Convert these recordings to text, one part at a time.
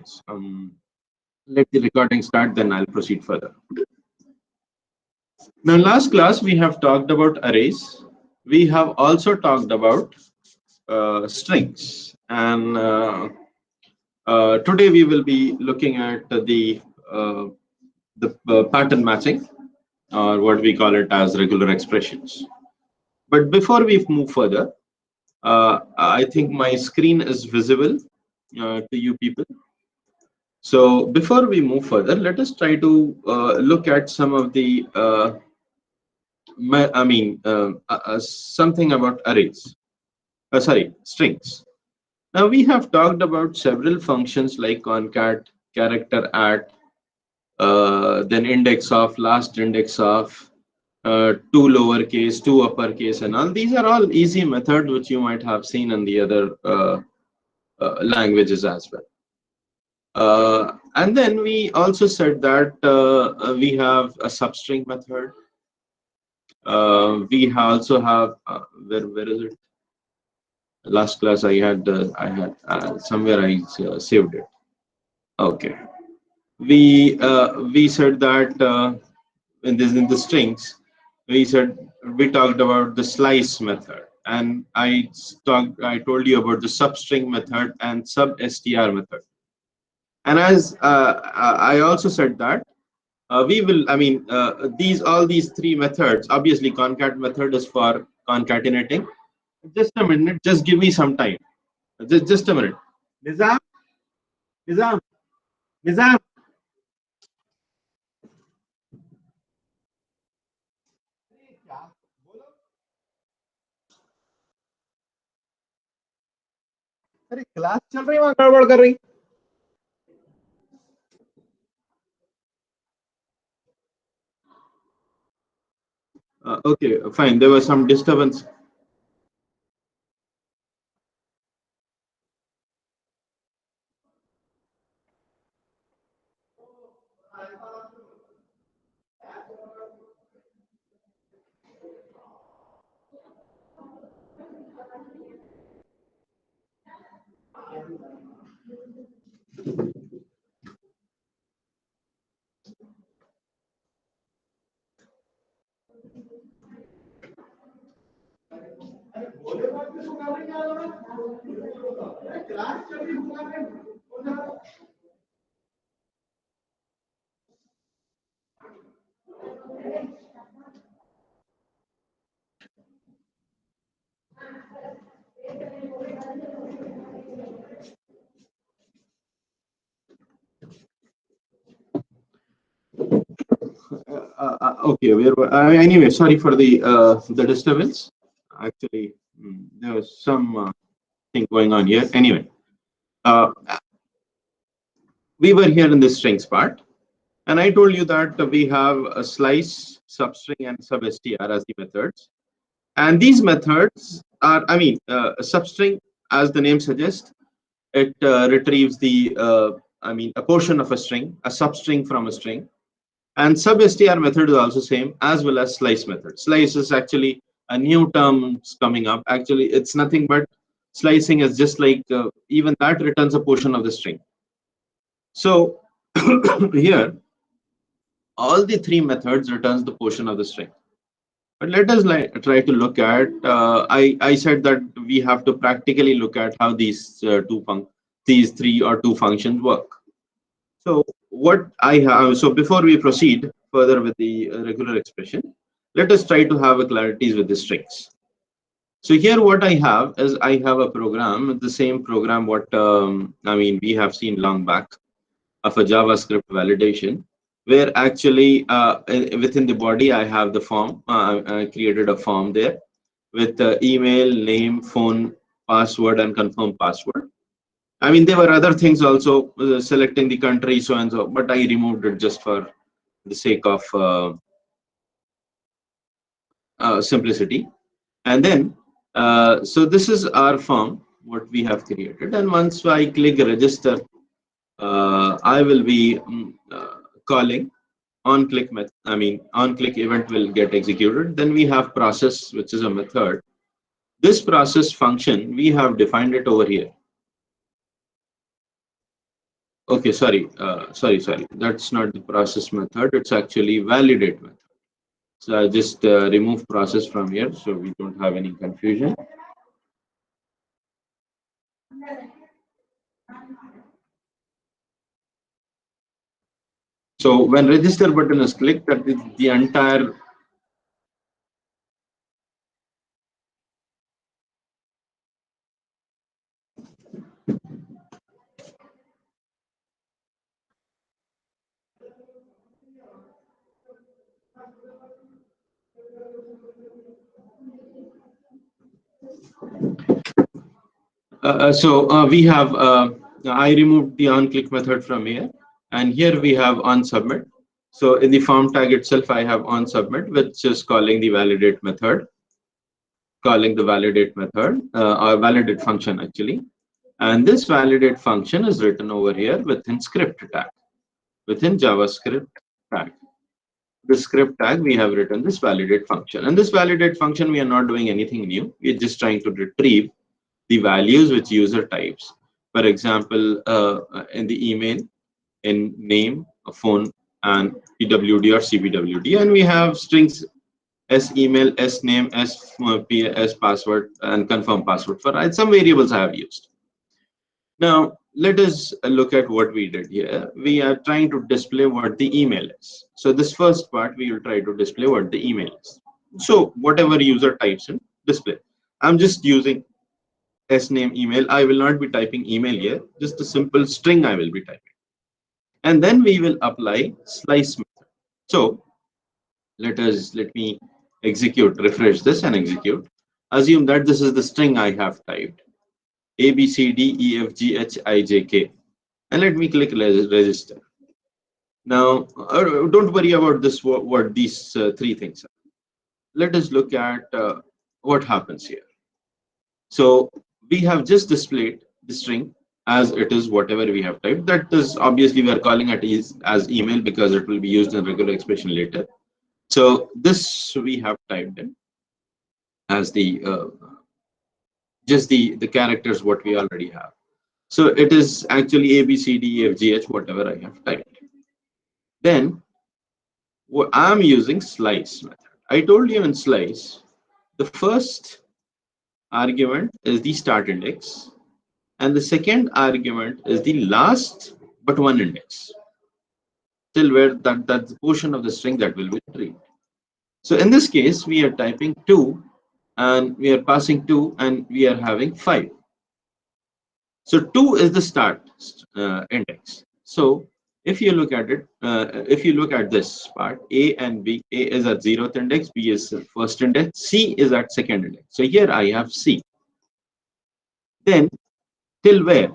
minutes. Let the recording start, then I'll proceed further. Now, last class we have talked about arrays. We have also talked about strings, and today we will be looking at the pattern matching, or what we call it as regular expressions. But before we move further, I think my screen is visible to you people. So before we move further, let us try to look at some of the something about arrays. Sorry, strings. Now we have talked about several functions like concat, character at, then index of, last index of, two lowercase, two uppercase, and all. These are all easy methods which you might have seen in the other languages as well. And then we also said that we have a substring method. We also have where is it? Last class I had somewhere I saved it. Okay. We said that in the strings we talked about the slice method, and I told you about the substring method and substr method. And as I also said that we will, all these three methods, obviously concat method is for concatenating. Just a minute, just give me some time. Just a minute. Nizam? अरे class चल रही वहां गड़बड़ कर रही. Okay, fine. There was some disturbance. Okay, anyway, sorry for the disturbance. Actually, there was some thing going on here. Anyway, we were here in the strings part, and I told you that we have a slice, substring, and substr as the methods. And these methods are, substring, as the name suggests, it retrieves the, a portion of a string, a substring from a string. And substr method is also same, as well as slice method. Slice is actually a new term coming up. Actually, it's nothing but slicing is just like even that returns a portion of the string. So here, all the three methods returns the portion of the string. But let us try to look at. I said that we have to practically look at how these three or two functions work. So what I have, so before we proceed further with the regular expression, let us try to have a clarities with the strings. So here what I have is I have a program, the same program what we have seen long back of a JavaScript validation, where actually within the body I have the form. I created a form there with email, name, phone, password, and confirm password. There were other things also, selecting the country, so and so, but I removed it just for the sake of simplicity. And then, so this is our form, what we have created. And once I click register, I will be calling on-click method. On-click event will get executed. Then we have process, which is a method. This process function, we have defined it over here. Okay, sorry, sorry. That's not the process method. It's actually validate method. So I just remove process from here so we don't have any confusion. So when register button is clicked, that is the entire we have I removed the on click method from here, and here we have on submit. So in the form tag itself, I have on submit, which is calling the validate method, or validate function actually. And this validate function is written over here within script tag, within JavaScript tag. The script tag, we have written this validate function. And this validate function, we are not doing anything new. We're just trying to retrieve the values which user types. For example, in the email, in name, a phone, and PWD or CPWD, and we have strings s email, s name, s password, and confirm password for some variables I have used. Now let us look at what we did here. We are trying to display what the email is. So this first part, we will try to display what the email is. So whatever user types in, display. I'm just using s name email. I will not be typing email here, just a simple string I will be typing. And then we will apply slice method. So let me refresh this and execute. Assume that this is the string I have typed, A, B, C, D, E, F, G, H, I, J, K. And let me click register. Now, don't worry about this, what these three things are. Let us look at what happens here. So we have just displayed the string as it is, whatever we have typed. That is obviously we are calling it as email because it will be used in regular expression later. So this we have typed in as the just the characters what we already have. So it is actually A, B, C, D, E, F, G, H, whatever I have typed. Then I'm using slice method. I told you in slice, the first argument is the start index, and the second argument is the last but one index, till where that's the portion of the string that will be retrieved. So in this case, we are typing 2, and we are passing 2, and we are having 5. So 2 is the start index. So if you look at it, if you look at this part, A and B, A is at 0th index, B is first index, C is at second index. So here I have C. Then till where?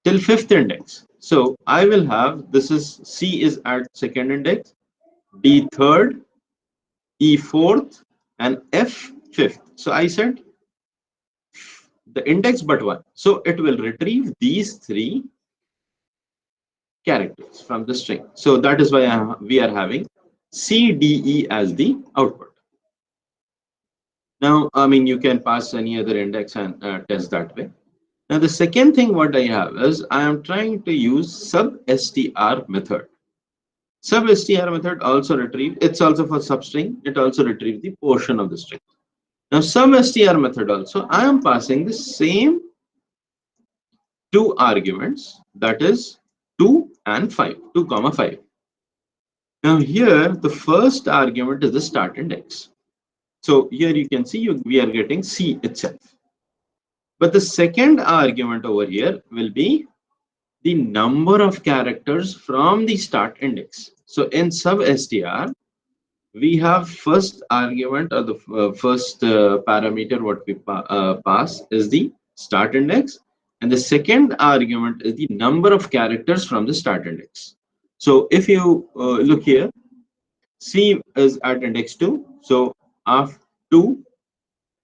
Till 5th index. So I will have, this is C is at second index, D third, E fourth, and F fifth. So I said the index but one. So it will retrieve these three characters from the string. So that is why we are having C, D, E as the output. Now, I mean, you can pass any other index and test that way. Now, the second thing what I have is I am trying to use sub-str method. Sub-str method also retrieve, it's also for substring, it also retrieves the portion of the string. Now, sub-str method also, I am passing the same two arguments, that is 2 and 5, 2 comma 5. Now here, the first argument is the start index. So here you can see we are getting C itself. But the second argument over here will be the number of characters from the start index. So in sub-str, we have first argument or the first parameter what we pass is the start index, and the second argument is the number of characters from the start index. So if you look here, C is at index 2, so after 2,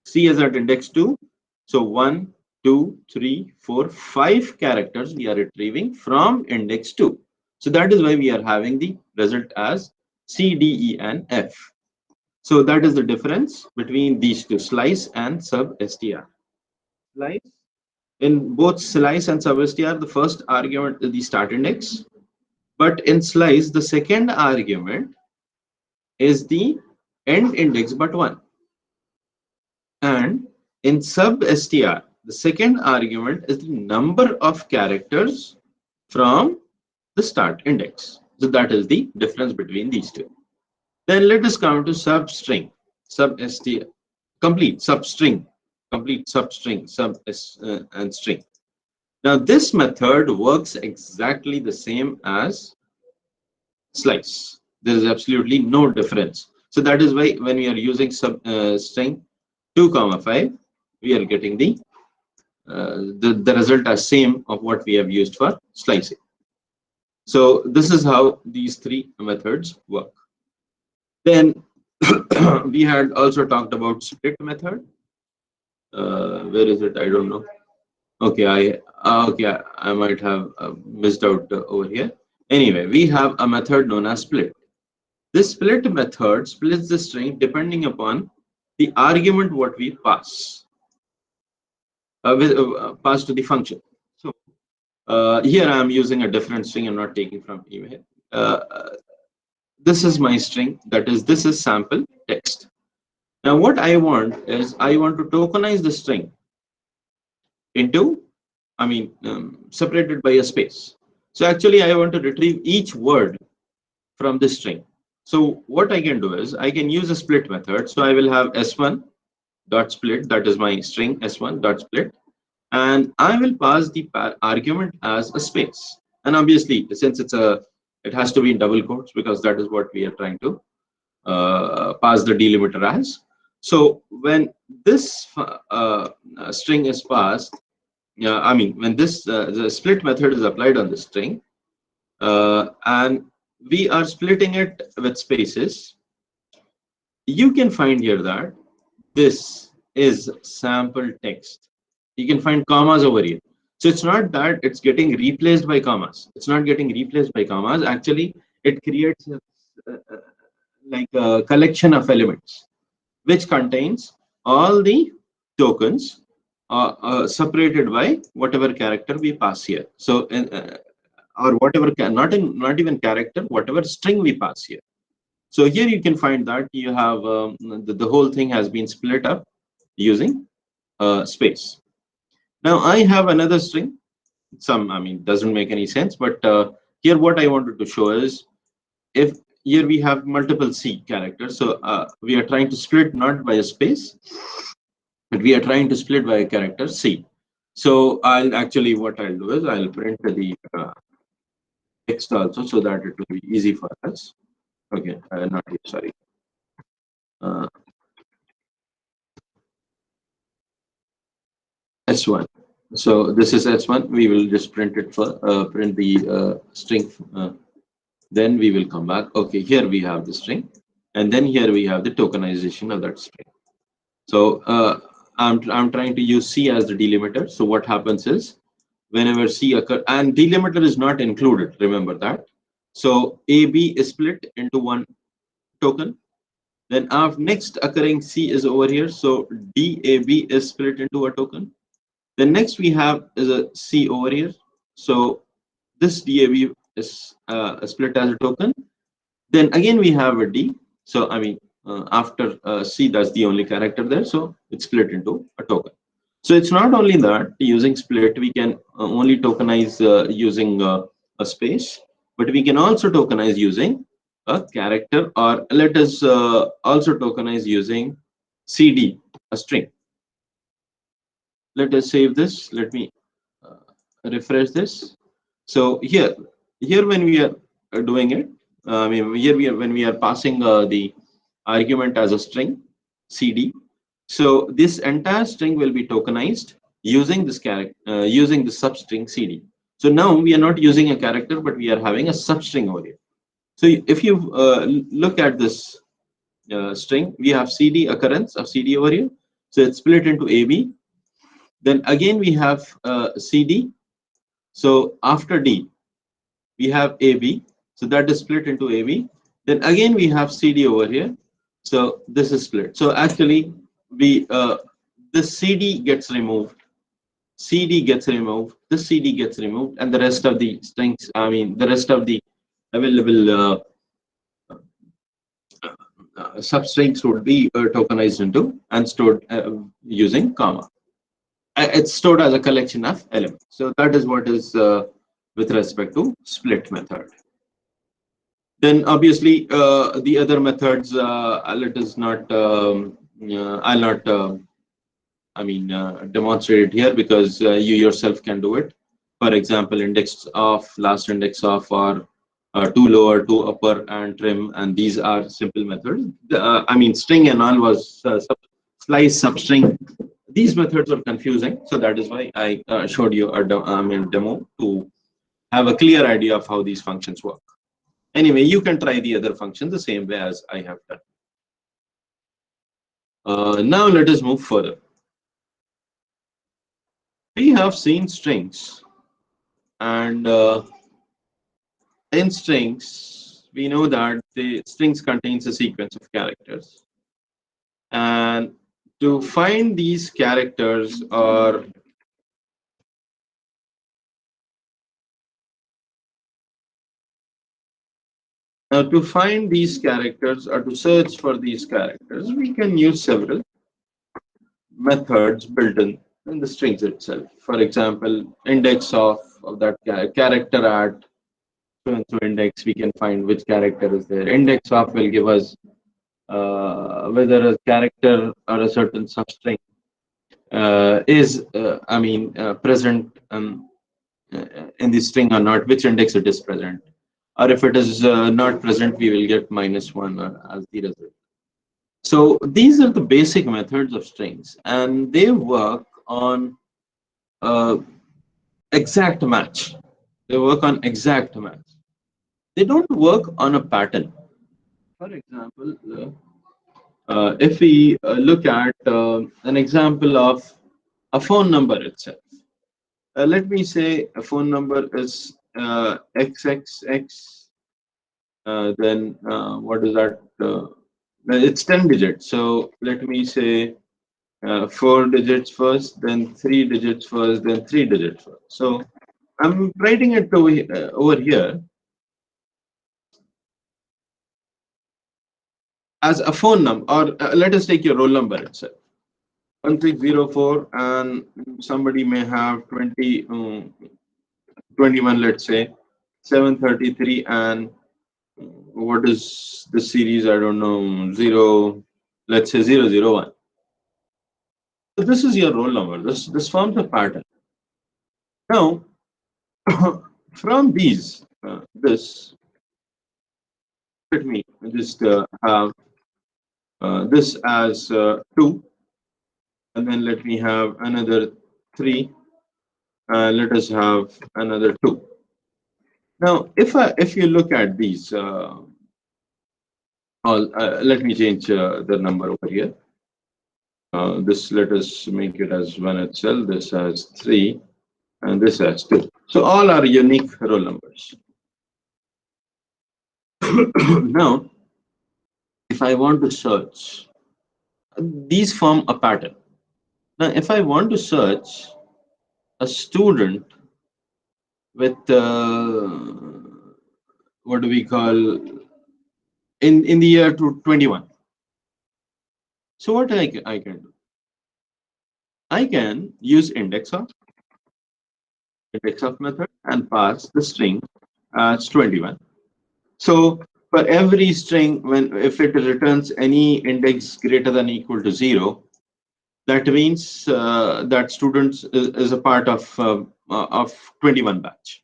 C is at index 2, so 1, 2, 3, 4, 5 characters we are retrieving from index 2. So that is why we are having the result as C, D, E, and F. So that is the difference between these two, slice and sub-str. Slice In both slice and substr, the first argument is the start index, but in slice, the second argument is the end index but one. And in substr, the second argument is the number of characters from the start index. So that is the difference between these two. Then let us come to substring, substr, complete substring, and string. Now this method works exactly the same as slice. There is absolutely no difference. So that is why when we are using string 2,5, we are getting the result as same of what we have used for slicing. So this is how these three methods work. Then we had also talked about split method. Where is it? I don't know. Okay, I might have missed out over here. Anyway, we have a method known as split. This split method splits the string depending upon the argument what we pass pass to the function. So here I am using a different string. I'm not taking from email. This is my string. That is, this is sample text. Now what I want is I want to tokenize the string into, separated by a space. So actually I want to retrieve each word from this string. So what I can do is I can use a split method. So I will have s1 dot split, that is my string s1 dot split, and I will pass the argument as a space. And obviously, since it has to be in double quotes because that is what we are trying to pass the delimiter as. So when this string is passed, when this the split method is applied on the string, and we are splitting it with spaces, you can find here that this is sample text. You can find commas over here. So it's not that it's getting replaced by commas. It's not getting replaced by commas. Actually, it creates like a collection of elements which contains all the tokens separated by whatever character we pass here. So or whatever, not even character, whatever string we pass here. So here you can find that you have the whole thing has been split up using space. Now I have another string. Doesn't make any sense, but here what I wanted to show is, if here we have multiple C characters, so we are trying to split not by a space, but we are trying to split by a character C. So what I'll do is I'll print the text also so that it will be easy for us. Okay, not here, sorry. S1. So this is S1. We will just print it for print the string. Then we will come back. Okay, here we have the string, and then here we have the tokenization of that string. So I'm trying to use C as the delimiter. So what happens is, whenever C occurs, and delimiter is not included, remember that. So AB is split into one token. Then our next occurring C is over here. So DAB is split into a token. Then next we have is a C over here. So this DAB is split as a token. Then again we have a D. So after C, that's the only character there. So it's split into a token. So it's not only that using split we can only tokenize using a space, but we can also tokenize using a character, or let us also tokenize using CD, a string. Let us save this. Let me refresh this. So here when we are doing it, when we are passing the argument as a string CD. So this entire string will be tokenized using this character, using the substring CD. So now we are not using a character, but we are having a substring over here. So if you look at this string, we have CD occurrence of CD over here. So it's split into AB. Then again we have CD. So after D, we have AB. So that is split into AB. Then again we have CD over here. So this is split. So actually we this CD gets removed CD gets removed, this CD gets removed, and the rest of the strings, I mean, the rest of the available substrings would be tokenized into and stored using comma. It's stored as a collection of elements. So that is what is with respect to split method. Then obviously the other methods let us not I'll not demonstrate it here because you yourself can do it. For example, index of, last index of, or to lower, to upper, and trim, and these are simple methods. String and all was slice, substring. These methods are confusing, so that is why I showed you a demo to have a clear idea of how these functions work. Anyway, you can try the other functions the same way as I have done. Now let us move further. We have seen strings, and in strings, we know that the strings contains a sequence of characters, and to find these characters or to find these characters or to search for these characters, we can use several methods built in the strings itself. For example, index of that character at so index, we can find which character is there. Index of will give us whether a character or a certain substring is present in the string or not, which index it is present, or if it is not present, we will get -1 as the result. So these are the basic methods of strings, and they work on exact match. They work on exact match. They don't work on a pattern. For example, if we look at an example of a phone number itself, let me say a phone number is XXX, then what is that? It's 10 digits. So let me say 4 digits first, then 3 digits first, then 3 digits first. So I'm writing it over here as a phone number, or let us take your roll number itself. 1604, and somebody may have 21, let's say 733, and what is the series? I don't know, 0, let's say 001. So this is your roll number. This forms a pattern. Now, from these, let me just have this as 2, and then let me have another 3. Let us have another 2. Now, if you look at these, let me change the number over here. This, let us make it as 1 itself. This has 3, and this has 2. So all are unique roll numbers. Now, if I want to search, these form a pattern. Now, if I want to search a student with what do we call in the year 21, so what I can do? I can use index of method and pass the string as 21. So for every string, if it returns any index greater than or equal to 0, that means that students is a part of 21 batch.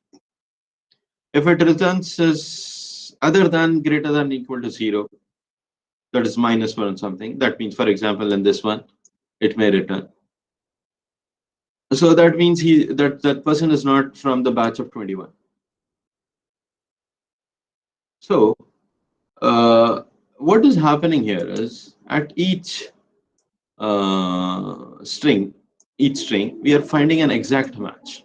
If it returns as other than greater than or equal to 0, that is -1 something. That means, for example, in this one, it may return. So that means that person is not from the batch of 21. So what is happening here is at each string, we are finding an exact match.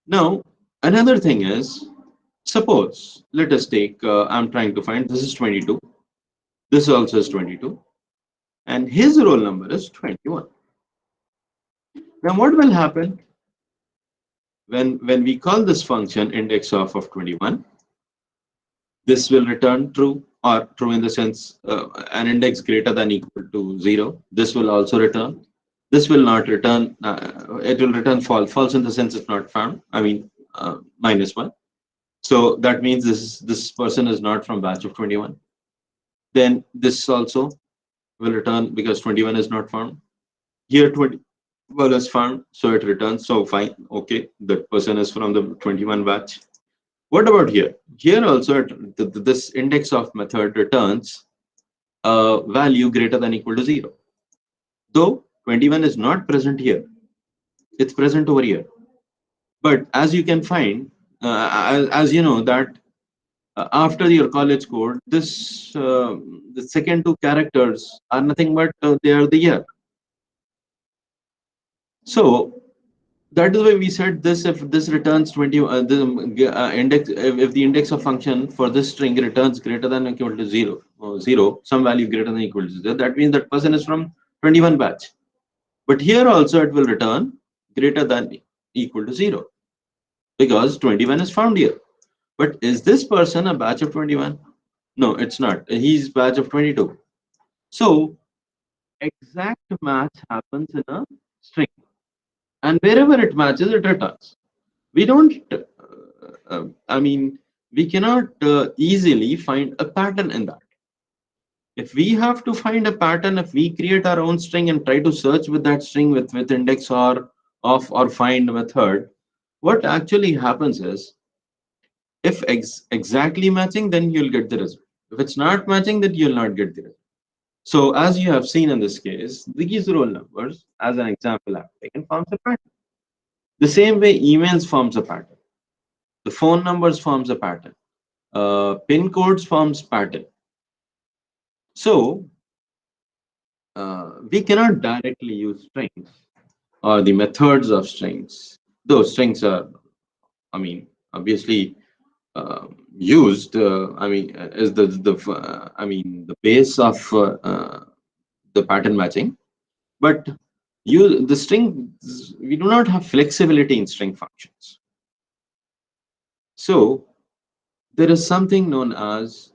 Now, another thing is, suppose, let us take, I'm trying to find, this is 22, this also is 22, and his roll number is 21. Now what will happen when we call this function index of 21? This will return true, or true in the sense an index greater than equal to 0. This will also return. This will not return. It will return false. False in the sense it's not found. I mean -1. So that means this person is not from batch of 21. Then this also will return because 21 is not found. Here 21 is found, so it returns. So fine, okay, that person is from the 21 batch. What about here? Here also this index of method returns a value greater than equal to 0. Though 21 is not present here, it's present over here. But as you can find, as you know that after your college code, the second two characters are nothing but they are the year. So that is why we said this: if this returns 20, the index, if the index of function for this string returns greater than or equal to 0, some value greater than or equal to 0, that means that person is from 21 batch. But here also it will return greater than equal to 0 because 21 is found here. But is this person a batch of 21? No, it's not. He's batch of 22. So exact match happens in a string, and wherever it matches, it returns. We don't, I mean, we cannot easily find a pattern in that. If we have to find a pattern, if we create our own string and try to search with that string with index or of or find method, what actually happens is, if exactly matching, then you'll get the result. If it's not matching, then you'll not get the result. So as you have seen in this case, these roll numbers, as an example I've taken, forms a pattern. The same way emails forms a pattern. The phone numbers forms a pattern. Pin codes forms pattern. So we cannot directly use strings or the methods of strings. Those strings are, I mean, obviously used. I mean, is I mean the base of the pattern matching. But the string, we do not have flexibility in string functions. So there is something known as,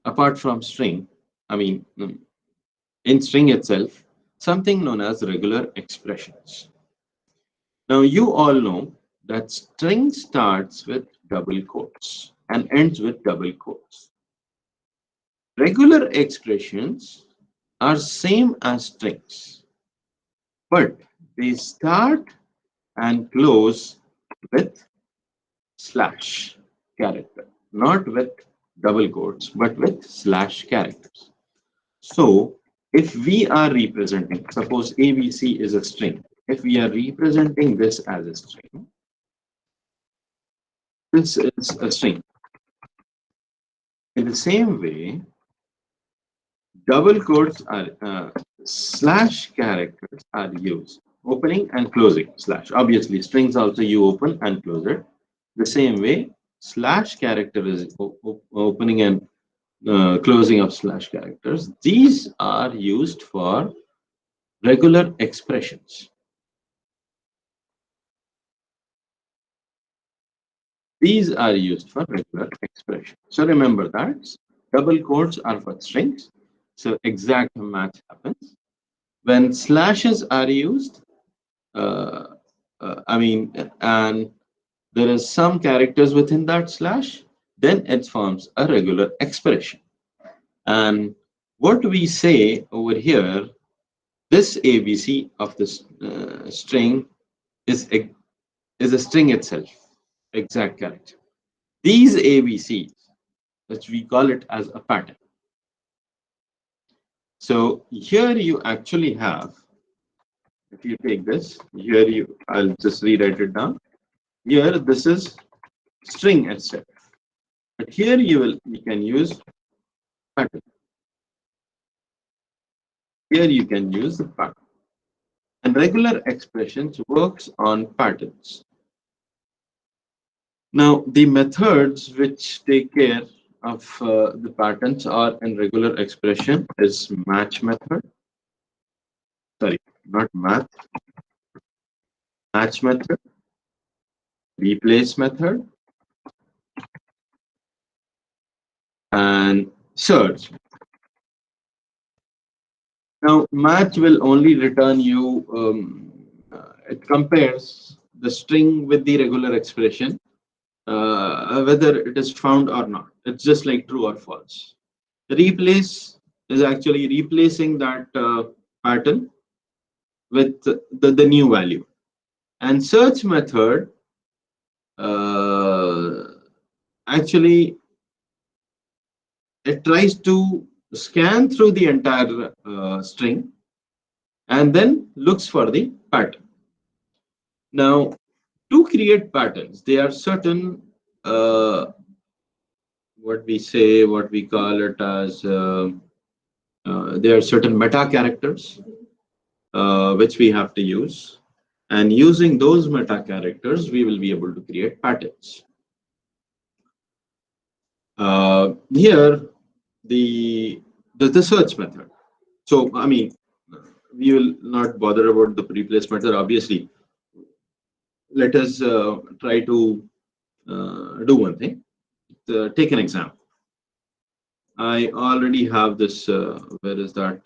apart from string, I mean, in string itself, something known as regular expressions. Now you all know that string starts with double quotes and ends with double quotes. Regular expressions are same as strings, but they start and close with slash character, not with double quotes, but with slash characters. So if we are representing, suppose ABC is a string, if we are representing this as a string, this is a string. In the same way, double quotes are slash characters are used, opening and closing slash. Obviously, strings also you open and close it. The same way, slash character is opening and closing of slash characters. These are used for regular expressions. These are used for regular expression. So remember that double quotes are for strings. So exact match happens. When slashes are used, I mean, and there is some characters within that slash, then it forms a regular expression. And what we say over here, this ABC of this string is a string itself, exact character. These ABCs, which we call it as a pattern. So here you actually have, if you take this, here I'll just rewrite it down. Here this is string itself. But here you can use pattern. Here you can use the pattern. And regular expressions works on patterns. Now the methods which take care of the patterns are in regular expression is match method. Sorry, not math. match method, replace method, and search. Now, match will only return you, it compares the string with the regular expression, whether it is found or not. It's just like true or false. Replace is actually replacing that pattern with the new value. And search method actually it tries to scan through the entire string and then looks for the pattern. Now, to create patterns, there are certain what we call it as there are certain meta characters which we have to use, and using those meta characters, we will be able to create patterns. Here, the search method. So, I mean, we will not bother about the replace method. Obviously, let us try to do one thing. Take an example. I already have this. Where is that?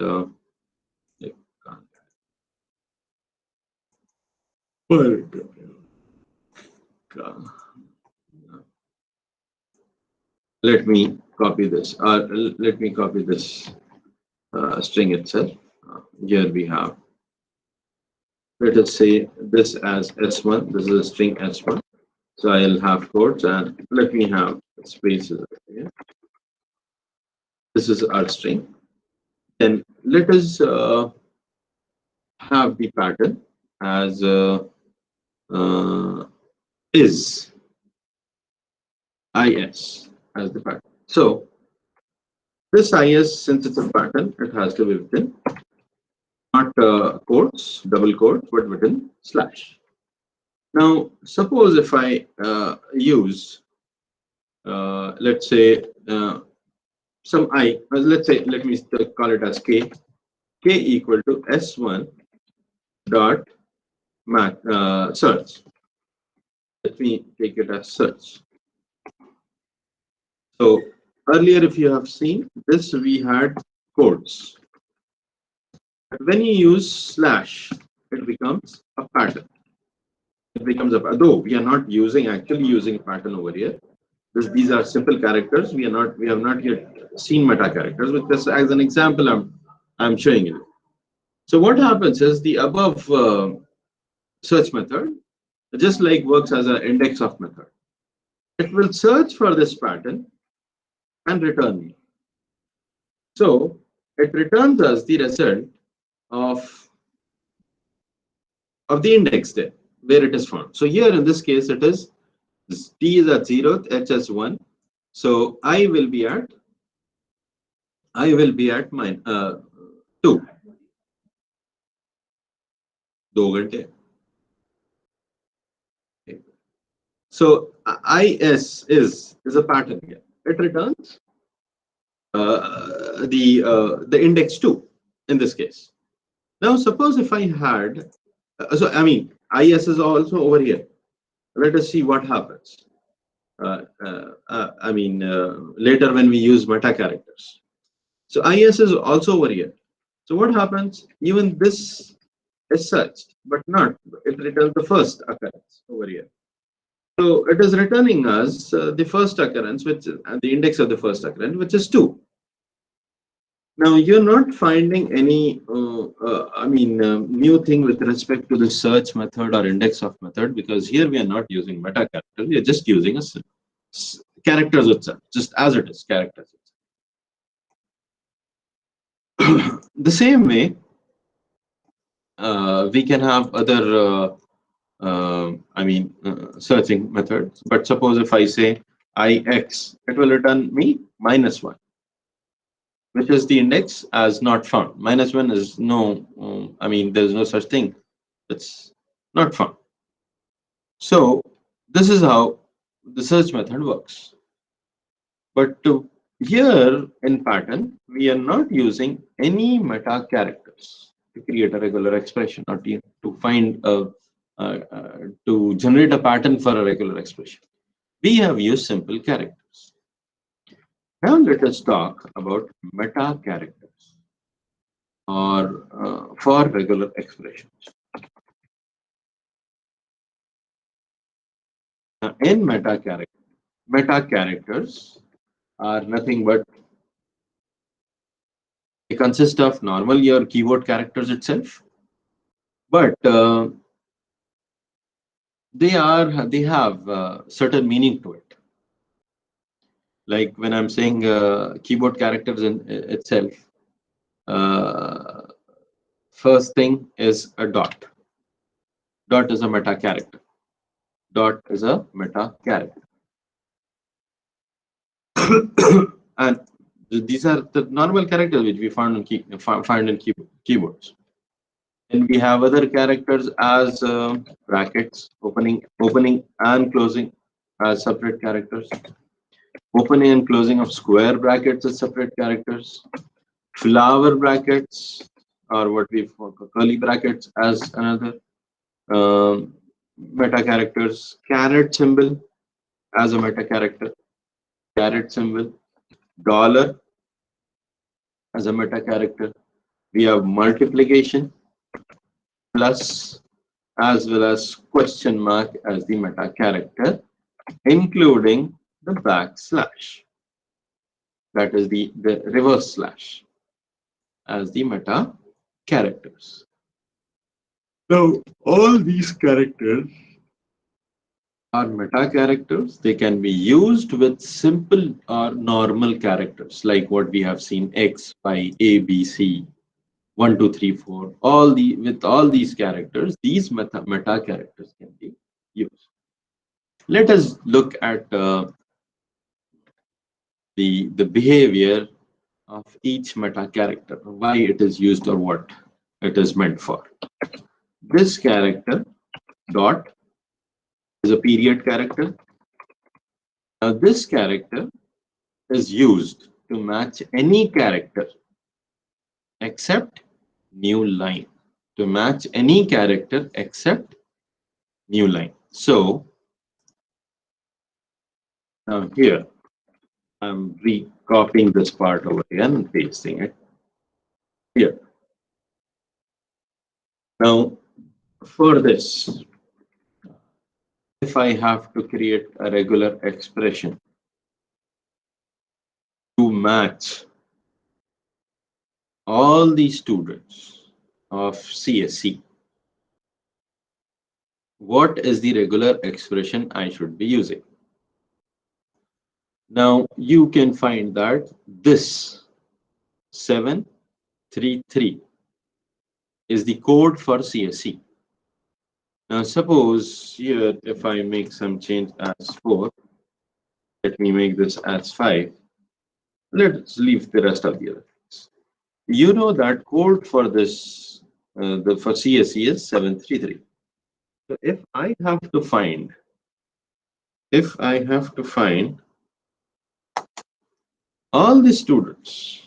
Let me copy this. Let me copy this string itself. Here we have. Let us say this as S1. This is a string S1. So I'll have quotes and let me have spaces here. This is our string. Then let us have the pattern as is is as the pattern. So this is, since it's a pattern, it has to be within not quotes, double quotes, but within slash. Now, suppose if I use, let's say, some I, let's say, let me call it as k equal to s1 dot search. Let me take it as search. So earlier, if you have seen this, we had quotes. When you use slash, it becomes a pattern. It becomes a, though we are not actually using a pattern over here. These are simple characters. We have not yet seen meta characters. With this as an example, I'm showing you. So what happens is the above search method, just like works as an index of method. It will search for this pattern and return me. So it returns us the result of the index there, where it is found. So here in this case, it is t is at 0, h is 1. So I will be at mine 2. 2 घंटे. So is a pattern here. It returns the index 2 in this case. Now suppose if I had so I mean is also over here. Let us see what happens. I mean later when we use meta characters. So is also over here. So what happens? Even this is searched, but not. It returns the first occurrence over here. So it is returning us the first occurrence, which the index of the first occurrence, which is 2. Now you're not finding any, new thing with respect to the search method or index of method, because here we are not using meta characters. We are just using characters itself, just as it is characters. The same way, we can have other, searching methods. But suppose if I say ix, it will return me -1. Which is the index as not found. -1 is no, there's no such thing. It's not found. So this is how the search method works. But here in pattern, we are not using any meta characters to create a regular expression or to find a to generate a pattern for a regular expression. We have used simple characters. Now let us talk about meta characters or for regular expressions. Now, in meta characters are nothing but they consist of normal your keyword characters itself, but they have certain meaning to it. Like when I'm saying keyboard characters in itself, first thing is a dot. Dot is a meta character. Dot is a meta character. And these are the normal characters which we find in keyboards. And we have other characters as brackets, opening and closing as separate characters. Opening and closing of square brackets as separate characters. Flower brackets or what we call curly brackets as another meta characters. Caret symbol as a meta character. Caret symbol. Dollar as a meta character. We have multiplication, plus, as well as question mark as the meta character, including the backslash. That is the reverse slash as the meta characters. Now, all these characters are meta characters. They can be used with simple or normal characters like what we have seen X, Y, A, B, C, 1, 2, 3, 4. With all these characters, these meta characters can be used. Let us look at the behavior of each meta character, why it is used or what it is meant for. This character dot is a period character. Now this character is used to match any character except new line. To match any character except new line. So now here I'm recopying this part over here and pasting it here. Now for this, if I have to create a regular expression to match all the students of CSC, what is the regular expression I should be using? Now you can find that this 733 is the code for CSC. Now suppose here if I make some change as 4, let me make this as 5. Let's leave the rest of the other things. You know that code for this for CSC is 733. So if I have to find all the students,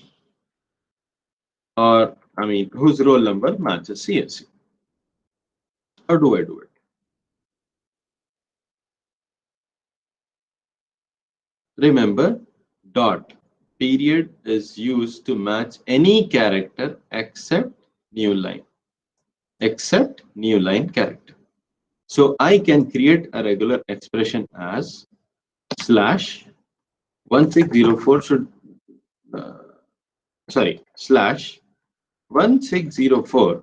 or I mean whose roll number matches CSC, how do I do it? Remember, dot period is used to match any character except new line. Except new line character. So I can create a regular expression as slash 1604 should slash 1604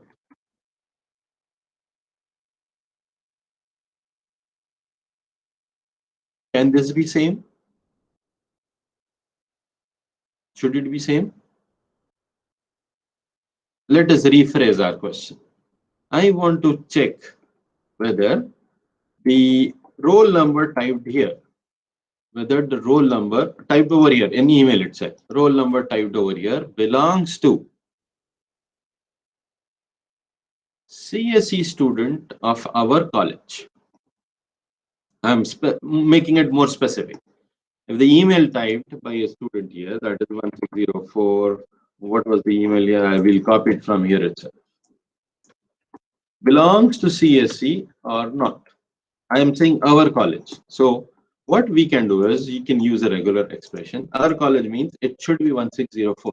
can this be same? Should it be same? Let us rephrase our question. I want to check whether the roll number typed here, whether the roll number typed over here in email itself, roll number typed over here belongs to CSE student of our college. I'm making it more specific. If the email typed by a student here, that is 1604, what was the email here? I will copy it from here itself. belongs to CSE or not. I am saying our college. So what we can do is you can use a regular expression. Our college means it should be 1604.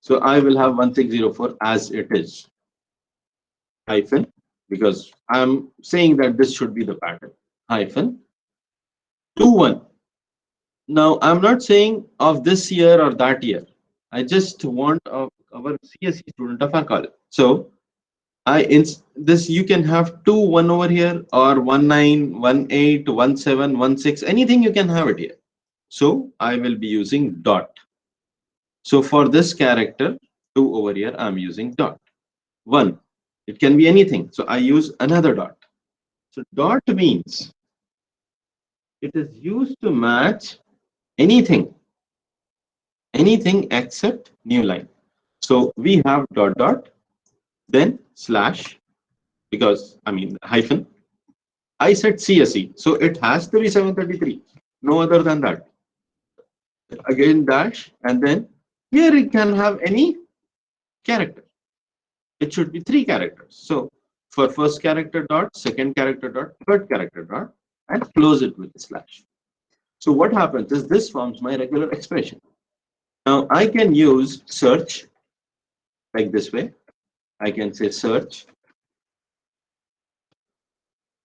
So I will have 1604 as it is, hyphen, because I'm saying that this should be the pattern, hyphen 21. Now I'm not saying of this year or that year. I just want of our CSE student of our college. So this you can have 2 1 over here, or 19 18 17 16, anything you can have it here. So I will be using dot. So for this character 2 over here, I'm using dot. 1, it can be anything, so I use another dot. So dot means it is used to match anything except new line. So we have dot dot, then slash, because I mean hyphen. I said CSE, so it has to be 733, no other than that. Again dash, and then here it can have any character. It should be 3 characters. So for first character dot, second character dot, third character dot, and close it with a slash. So what happens is this forms my regular expression. Now I can use search like this way. I can say search,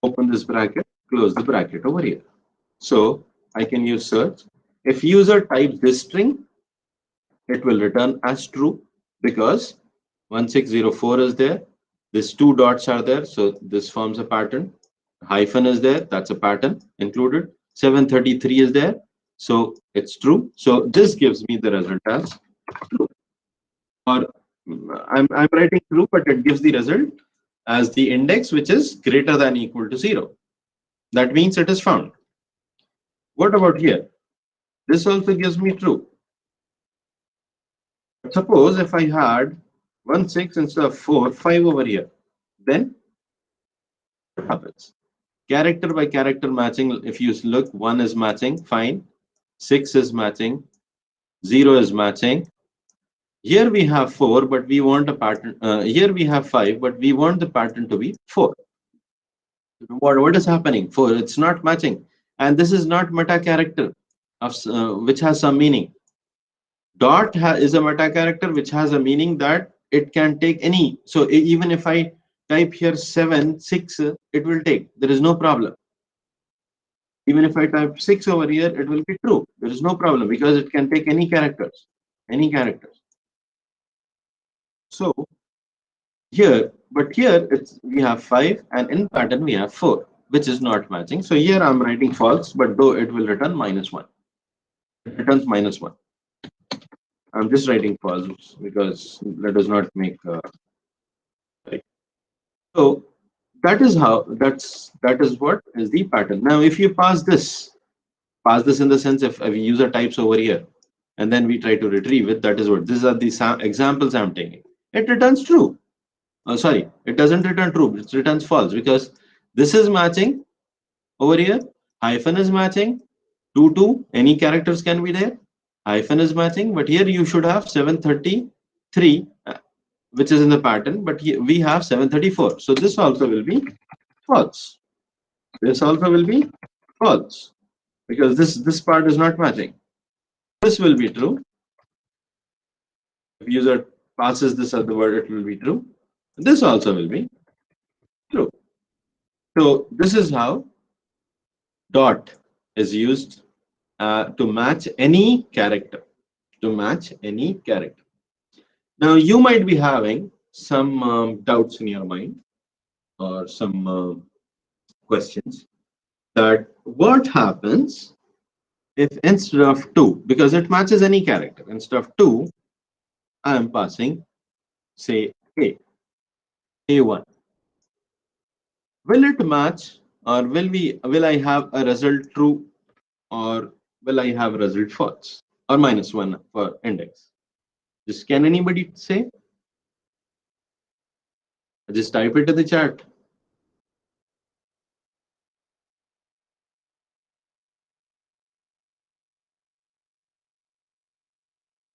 open this bracket, close the bracket over here. So I can use search. If user types this string, it will return as true because 1604 is there. These 2 dots are there, so this forms a pattern. Hyphen is there, that's a pattern included. 733 is there, so it's true. So this gives me the result as true. Or I'm writing true, but it gives the result as the index which is greater than equal to 0. That means it is found. What about here? This also gives me true. Suppose if I had 16 instead of 4, 5 over here, then what happens? Character by character matching. If you look, 1 is matching, fine. 6 is matching, 0 is matching. Here we have 4, but we want a pattern. Here we have 5, but we want the pattern to be 4. What is happening? 4, it's not matching, and this is not meta character of which has some meaning. Dot is a meta character which has a meaning that it can take any. So even if I type here 7 6, it will take. There is no problem. Even if I type 6 over here, it will be true. There is no problem because it can take any characters. Any characters. So here, but here we have 5, and in pattern we have 4, which is not matching. So here I'm writing false, but though it will return -1. It returns -1. I'm just writing false because let us not make right. So that is how that is what is the pattern. Now if you pass this in the sense if a user types over here and then we try to retrieve it, that is what these are the examples I'm taking. It returns true. Oh, sorry, it doesn't return true, it returns false because this is matching over here, hyphen is matching, 2 2, any characters can be there, hyphen is matching, but here you should have 733, which is in the pattern, but here we have 734. So this also will be false. This also will be false because this part is not matching. This will be true. If user passes this other word, it will be true. This also will be true. So this is how dot is used to match any character. To match any character. Now you might be having some doubts in your mind or some questions that what happens if instead of 2, because it matches any character, instead of 2, I am passing say A1. Will it match or will I have a result true or will I have a result false or -1 for index? Just can anybody say? Just type it in the chat.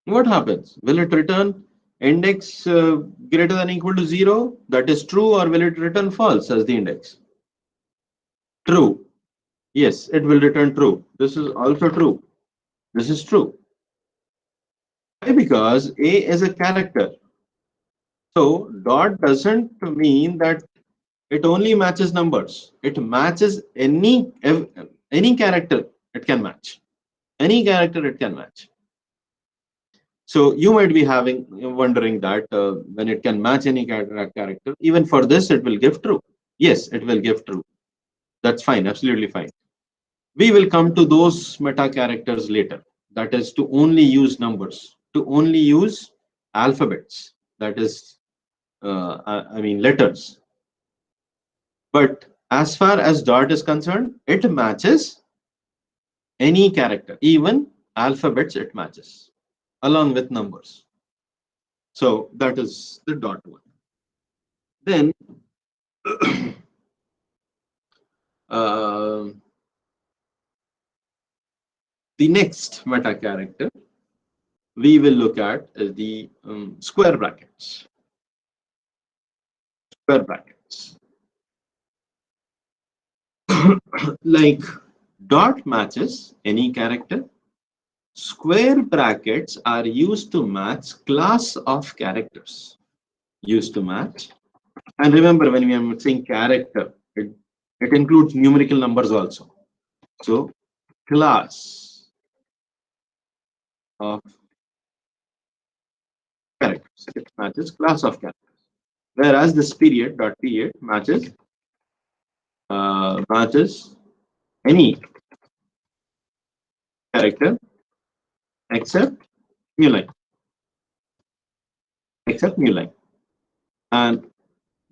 What happens? Will it return index greater than or equal to 0, that is true, or will it return false as the index? True. Yes, it will return true. This is also true. This is true. Why? Because A is a character. So dot doesn't mean that it only matches numbers. It matches any character it can match. Any character it can match. So you might be wondering that when it can match any character, even for this it will give true. Yes, it will give true. That's fine, absolutely fine. We will come to those meta characters later. That is to only use numbers, to only use alphabets. That is, I mean letters. But as far as dot is concerned, it matches any character, even alphabets it matches, along with numbers. So that is the dot one. Then uh, the next meta character we will look at is the square brackets. Square brackets. Like dot matches any character. Square brackets are used to match class of characters. Used to match. And remember, when we are saying character, it includes numerical numbers also. So class of characters. It matches class of characters. Whereas this period dot period matches any character except new line. Except new line. And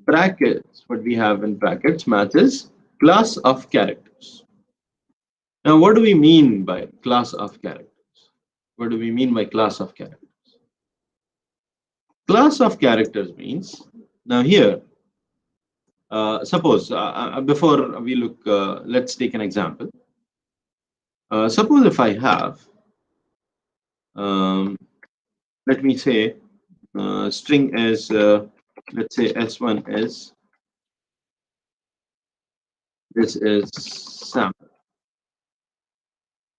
brackets, what we have in brackets matches class of characters. Now, what do we mean by class of characters? What do we mean by class of characters? Class of characters means, now here, suppose before we look, let's take an example. Suppose if I have, let me say, string is, let's say S1 is, this is sample.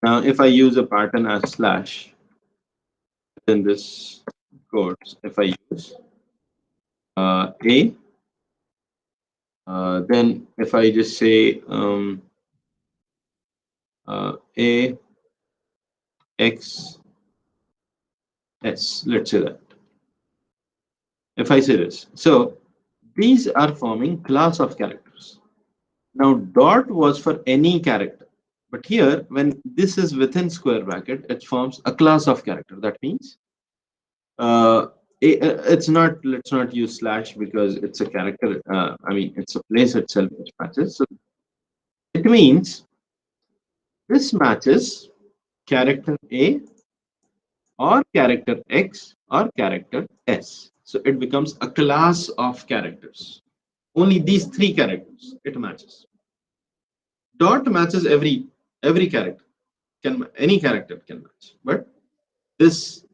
Now, if I use a pattern as slash, in this code, if I use A, then if I just say A X S, let's say that. If I say this, so these are forming class of characters. Now dot was for any character, but here when this is within square bracket, it forms a class of character. That means it's not, let's not use slash because it's a character, I mean it's a place itself which matches. So it means this matches character A or character X or character S. So it becomes a class of characters. Only these three characters it matches. Dot matches every character. Any character can match. But this,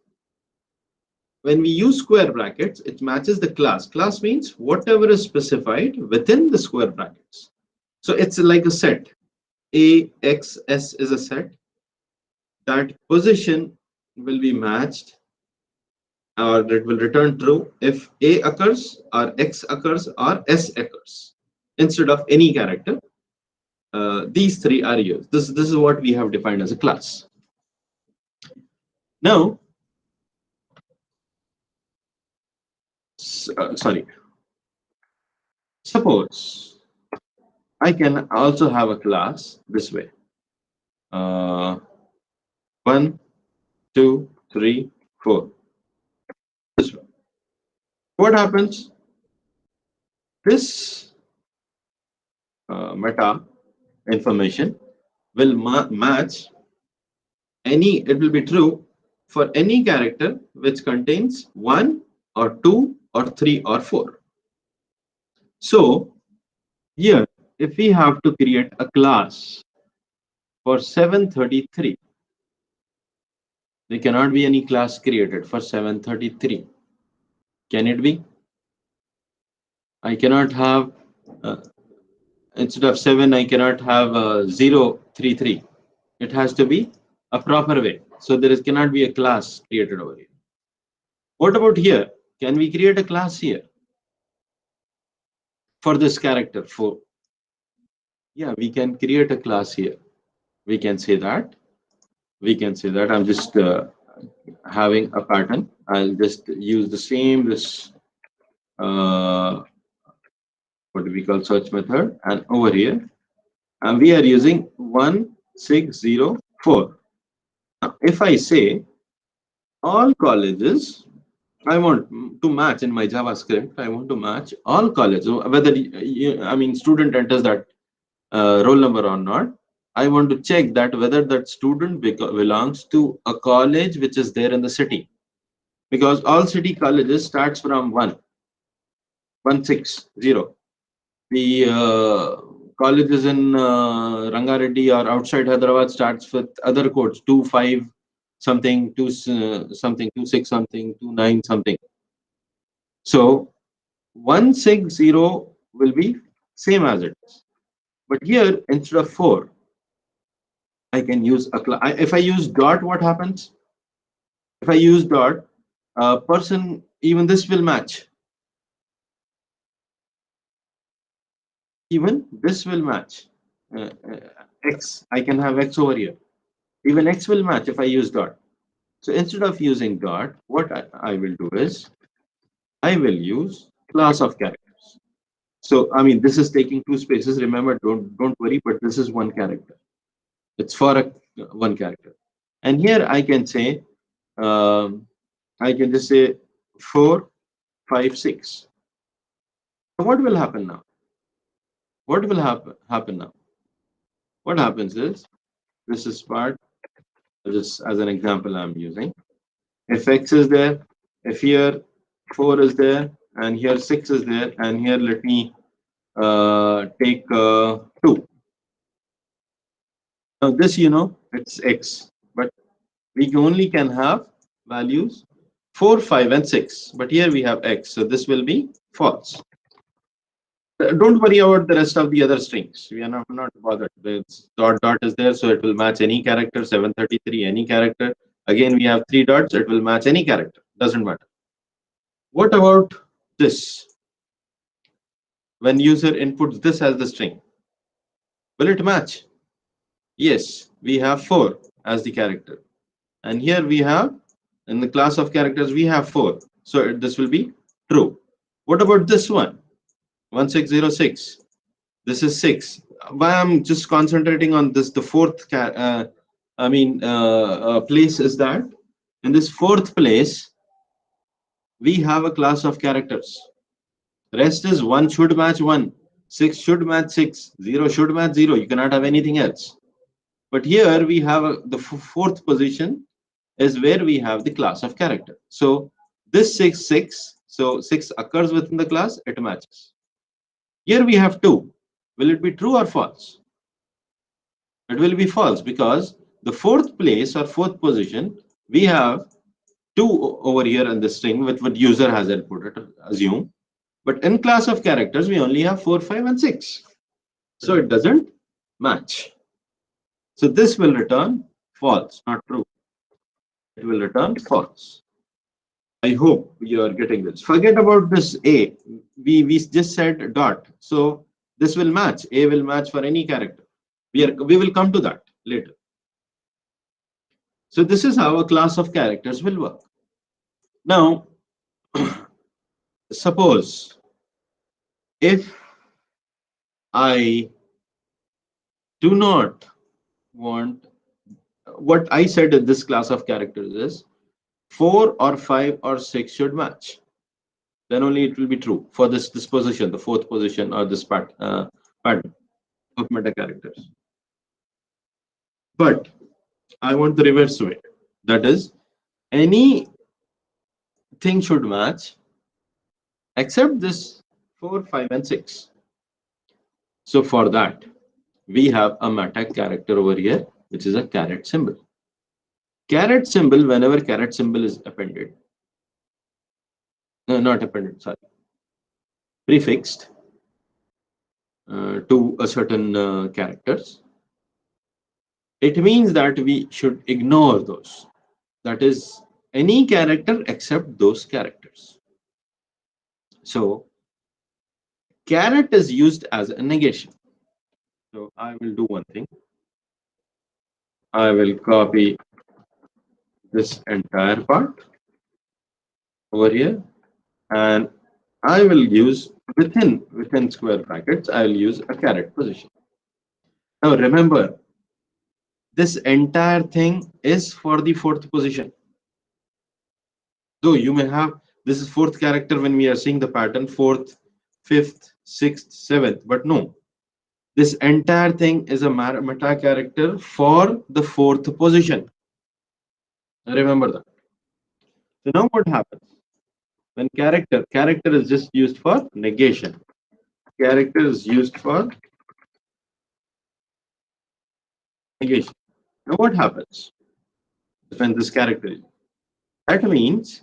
when we use square brackets, it matches the class. Class means whatever is specified within the square brackets. So it's like a set. A, X, S is a set. That position will be matched, or it will return true if A occurs or X occurs or S occurs instead of any character. These three are used. This is what we have defined as a class. Now, sorry. Suppose I can also have a class this way. 1, 2, 3, 4. This way. What happens? This meta information will match any, it will be true for any character which contains 1 or 2 or 3 or 4. So here, if we have to create a class for 733, there cannot be any class created for 733. Can it be? I cannot have, instead of 7, I cannot have 0, 3, 3. It has to be a proper way. So there cannot be a class created over here. What about here? Can we create a class here for this character 4? Yeah, we can create a class here. We can say that. We can say that. I'm just having a pattern. I'll just use the same this what do we call search method, and over here, and we are using 1604. Now, if I say all colleges, I want to match in my JavaScript. I want to match all colleges, whether I mean student enters that roll number or not. I want to check that whether that student belongs to a college which is there in the city, because all city colleges starts from 160. The colleges in Rangareddy or outside Hyderabad starts with other codes 25 something, 2 something, 26 something, 29 something. So 160 will be same as it is. But here instead of 4, I can use a class. If I use dot, what happens? If I use dot, person, even this will match. Even this will match. X, I can have X over here. Even X will match if I use dot. So instead of using dot, what I will do is I will use class of characters. So I mean, this is taking 2 spaces. Remember, don't worry, but this is 1 character. It's for a 1 character. And here I can say, I can just say 4, 5, 6. So what will happen now? What will happen now? What happens is, this is part, just as an example I'm using. If X is there, if here 4 is there, and here 6 is there, and here let me take 2. Now this, it's X, but we only can have values 4, 5, and 6. But here we have X, so this will be false. Don't worry about the rest of the other strings. We are not bothered. The dot is there, so it will match any character. 733, any character. Again, we have 3 dots. It will match any character. Doesn't matter. What about this? When user inputs this as the string, will it match? Yes, we have 4 as the character, and here we have, in the class of characters, we have 4. So this will be true. What about this one? 1606. This is 6. Why I'm just concentrating on this, the 4th place is that in this 4th place we have a class of characters. Rest is 1 should match 1, 6 should match 6, 0 should match 0. You cannot have anything else. But here we have the 4th position is where we have the class of character. So this 6, 6. So 6 occurs within the class, it matches. Here we have 2. Will it be true or false? It will be false, because the 4th place or 4th position, we have 2 over here in the string with what user has inputted, assume. But in class of characters, we only have 4, 5, and 6. So it doesn't match. So this will return false, not true. It will return false. I hope you are getting this. Forget about this A. We just said dot. So this will match. A will match for any character. We will come to that later. So this is how a class of characters will work. Now, suppose if I do not want, what I said in this class of characters is 4 or 5 or 6 should match. Then only it will be true for this position, the 4th position, or this pattern of meta characters. But I want the reverse way. That is, any thing should match except this 4, 5, and 6. So for that, we have a meta character over here, which is a caret symbol. Caret symbol, whenever caret symbol is appended, no, not appended, sorry, prefixed to a certain characters, it means that we should ignore those. That is, any character except those characters. So caret is used as a negation. So I will do one thing. I will copy this entire part over here, and I will use within square brackets, I will use a caret position. Now remember, this entire thing is for the fourth position. Though you may have, this is fourth character when we are seeing the pattern, fourth, fifth, sixth, seventh, but no. This entire thing is a meta character for the fourth position. Remember that. So now what happens? When character is just used for negation. Character is used for negation. Now what happens when this character is? That means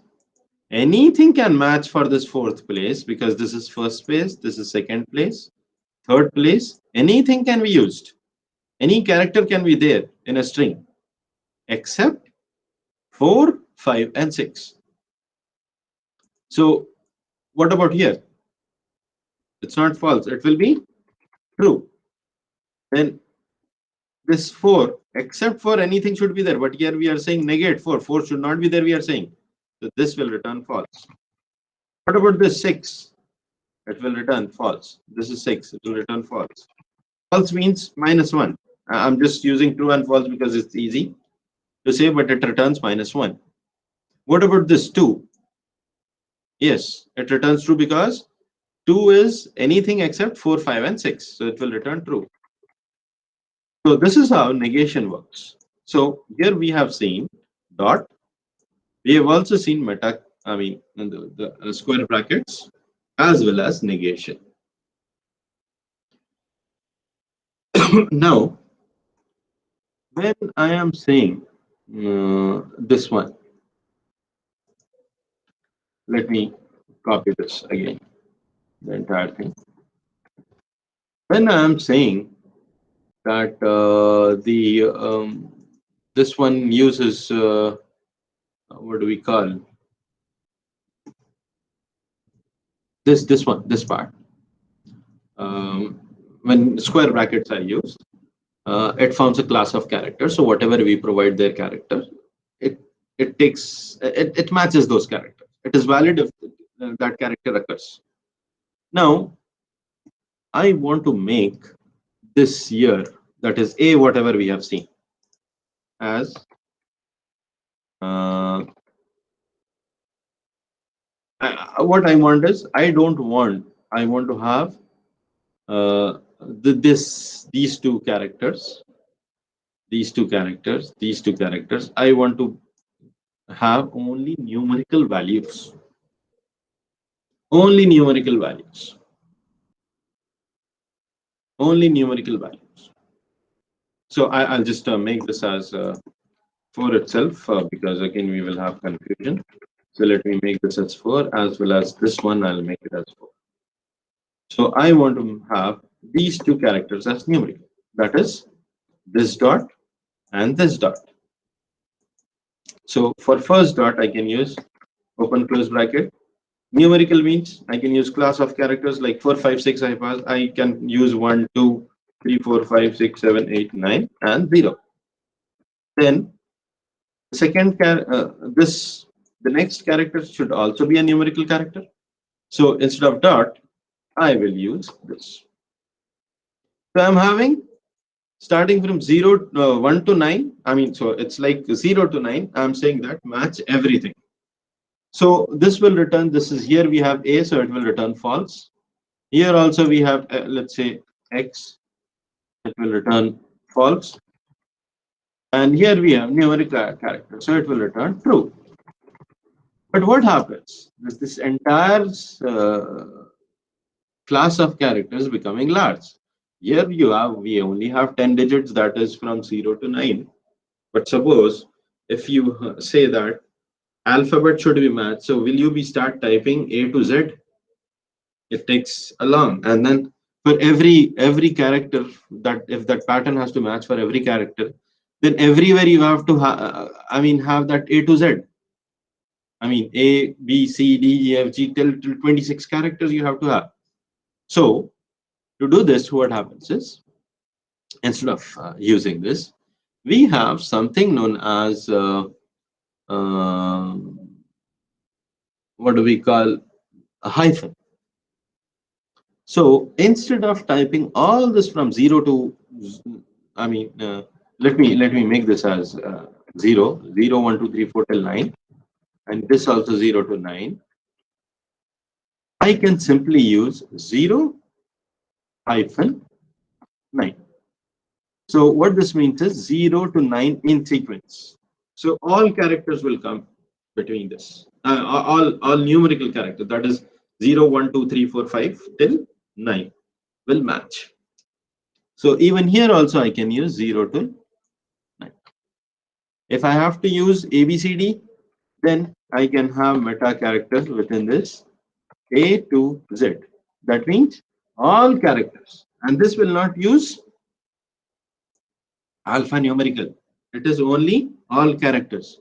anything can match for this fourth place, because this is first place, this is second place, third place. Anything can be used. Any character can be there in a string, except 4, 5, and 6. So what about here? It's not false. It will be true. Then this 4, except for anything should be there. But here we are saying negate 4. 4 should not be there, we are saying. So this will return false. What about this 6? It will return false. This is 6. It will return false. False means -1. I'm just using true and false because it's easy to say, but it returns -1. What about this 2? Yes, it returns true because 2 is anything except 4, 5, and 6. So it will return true. So this is how negation works. So here we have seen dot. We have also seen meta, the square brackets, as well as negation. Now, when I am saying this one, let me copy this again, the entire thing. When I am saying that this one uses what do we call this part, when square brackets are used, it forms a class of characters. So whatever we provide their character, it matches those characters. It is valid if that character occurs. Now I want to make this year, that is a whatever we have seen, as what I want is, I want to have these two characters, I want to have only numerical values. Only numerical values. So I'll just make this as 4 itself, because again we will have confusion. So let me make this as 4, as well as this one I'll make it as 4. So I want to have these two characters as numerical. That is this dot and this dot. So for first dot, I can use open close bracket. Numerical means I can use class of characters like 4, 5, 6. I can use 1, 2, 3, 4, 5, 6, 7, 8, 9, and 0. Then the next character should also be a numerical character. So instead of dot, I will use this. So I'm having starting from 1 to 9. So it's like 0 to 9. I'm saying that match everything. So this will return, this is here we have a, so it will return false. Here also we have, let's say x, it will return false. And here we have numerical character, so it will return true. But what happens? This entire class of characters becoming large. Here we only have 10 digits, that is from 0 to 9. But suppose if you say that alphabet should be matched. So will you be start typing A to Z? It takes a long, and then for every character, that if that pattern has to match for every character, then everywhere you have to have that A to Z. I mean A, B, C, D, E, F, G till 26 characters you have to have. So to do this, what happens is, instead of using this, we have something known as uh, what do we call a hyphen. So instead of typing all this from 0 to, I mean, let me make this as 0, 0, 1, 2, 3, 4 till 9, and this also 0 to 9. I can simply use 0 hyphen 9. So what this means is 0 to 9 in sequence. So all characters will come between this. All numerical characters, that is 0, 1, 2, 3, 4, 5 till 9 will match. So even here also I can use 0 to 9. If I have to use ABCD, then I can have meta characters within this A to Z. That means all characters. And this will not use alphanumerical. It is only all characters.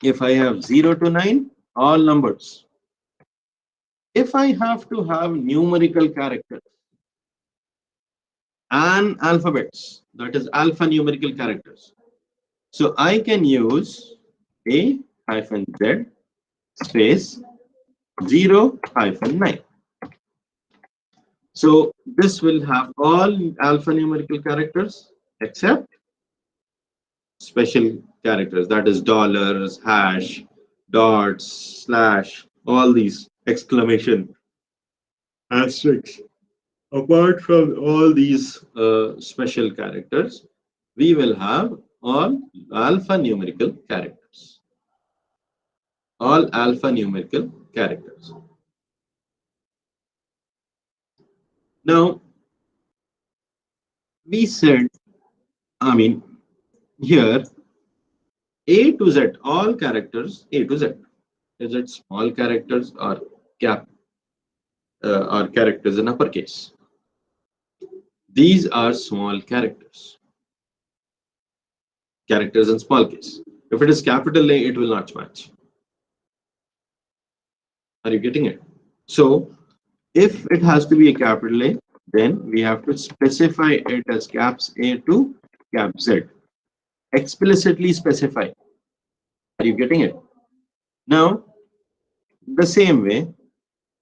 If I have 0 to 9, all numbers. If I have to have numerical characters and alphabets, that is alphanumerical characters. So I can use A hyphen Z space 0 hyphen 9. So this will have all alphanumerical characters except special characters, that is dollars, hash, dots, slash, all these exclamation, asterisks. Apart from all these special characters, we will have all alphanumerical characters. All alphanumerical characters. Now, we said, I mean, here A to Z, all characters A to Z. Is it small characters or cap or characters in uppercase? These are small characters. Characters in small case. If it is capital A, it will not match. Are you getting it? So if it has to be a capital A, then we have to specify it as caps A to cap Z. Explicitly specify. Are you getting it? Now, the same way,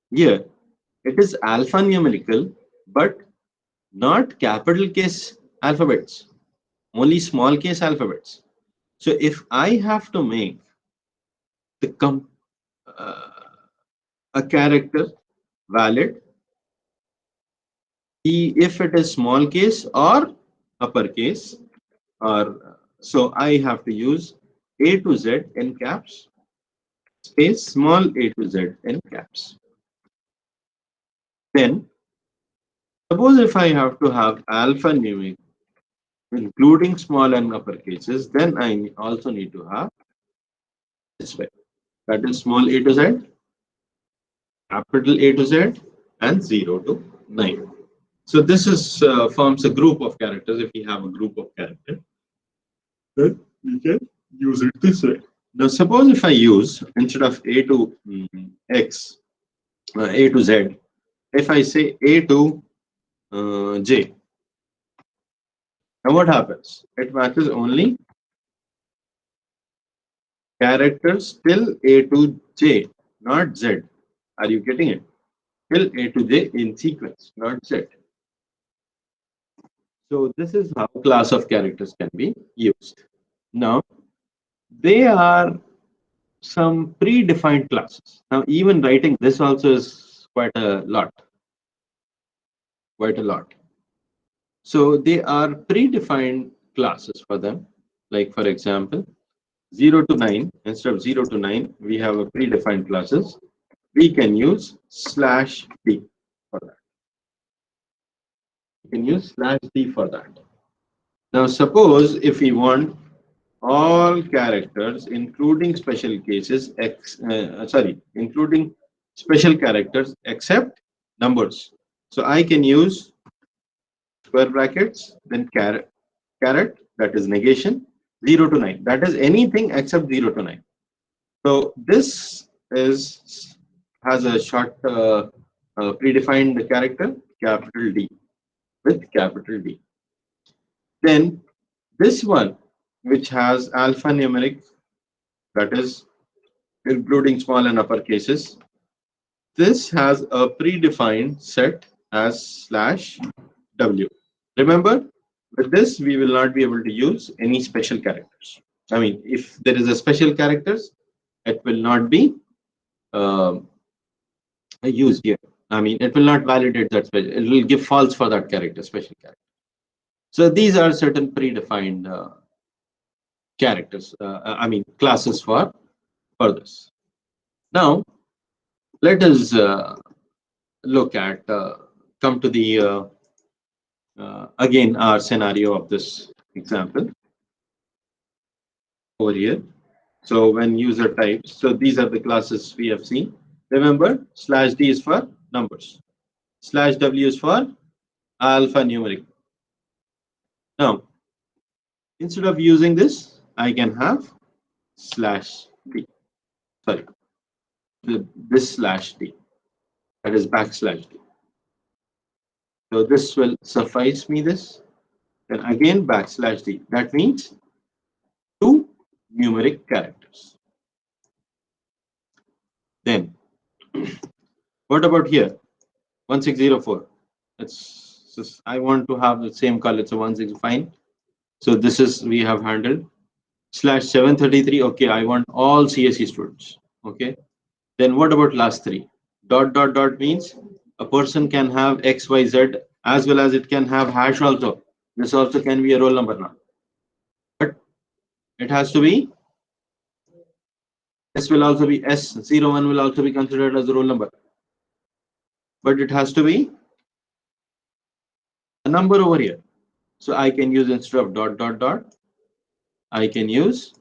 here it is alphanumerical, but not capital case alphabets, only small case alphabets. So if I have to make the a character valid, if it is small case or uppercase, or so I have to use A to Z in caps space small a to Z in caps. Then suppose if I have to have alphanumeric including small and upper cases, then I also need to have this way. That is small a to Z, capital A to Z, and 0 to 9. So this is forms a group of characters. If we have a group of characters, then we can use it this way. Now suppose if I use, instead of A to X, A to Z, if I say A to J, now what happens? It matches only characters till A to J, not Z. Are you getting it? Till A to J in sequence, not Z. So this is how class of characters can be used. Now, they are some predefined classes. Now, even writing this also is quite a lot. Quite a lot. So they are predefined classes for them. Like for example, 0 to 9, instead of 0 to 9, we have a predefined classes. We can use /d for that. We can use /d for that. Now suppose if we want all characters, including special cases, including special characters except numbers. So I can use square brackets, then caret, that is negation, 0 to 9. That is anything except 0 to 9. So this has a short predefined character, capital D, with capital D. Then this one, which has alphanumeric, that is including small and upper cases, this has a predefined set as slash W. Remember, with this, we will not be able to use any special characters. I mean, if there is a special characters, it will not be used here. I mean, it will not validate that special. It will give false for that character, special character. So these are certain predefined characters. I mean, classes for this. Now, let us look at come to the again our scenario of this example over here. So when user types, so these are the classes we have seen. Remember, slash D is for numbers, slash W is for alphanumeric. Now, instead of using this, I can have slash D. Sorry, this slash D, that is backslash D. So this will suffice me this. Then again backslash D. That means 2 numeric characters. Then what about here? 1604. It's just, I want to have the same color. So 16, fine. So this is we have handled. Slash 733. Okay, I want all CSE students. Okay. Then what about last 3? Dot dot dot means a person can have XYZ as well as it can have hash also. This also can be a roll number now. But it has to be, this will also be S01 will also be considered as a roll number. But it has to be a number over here. So I can use, instead of dot dot dot, I can use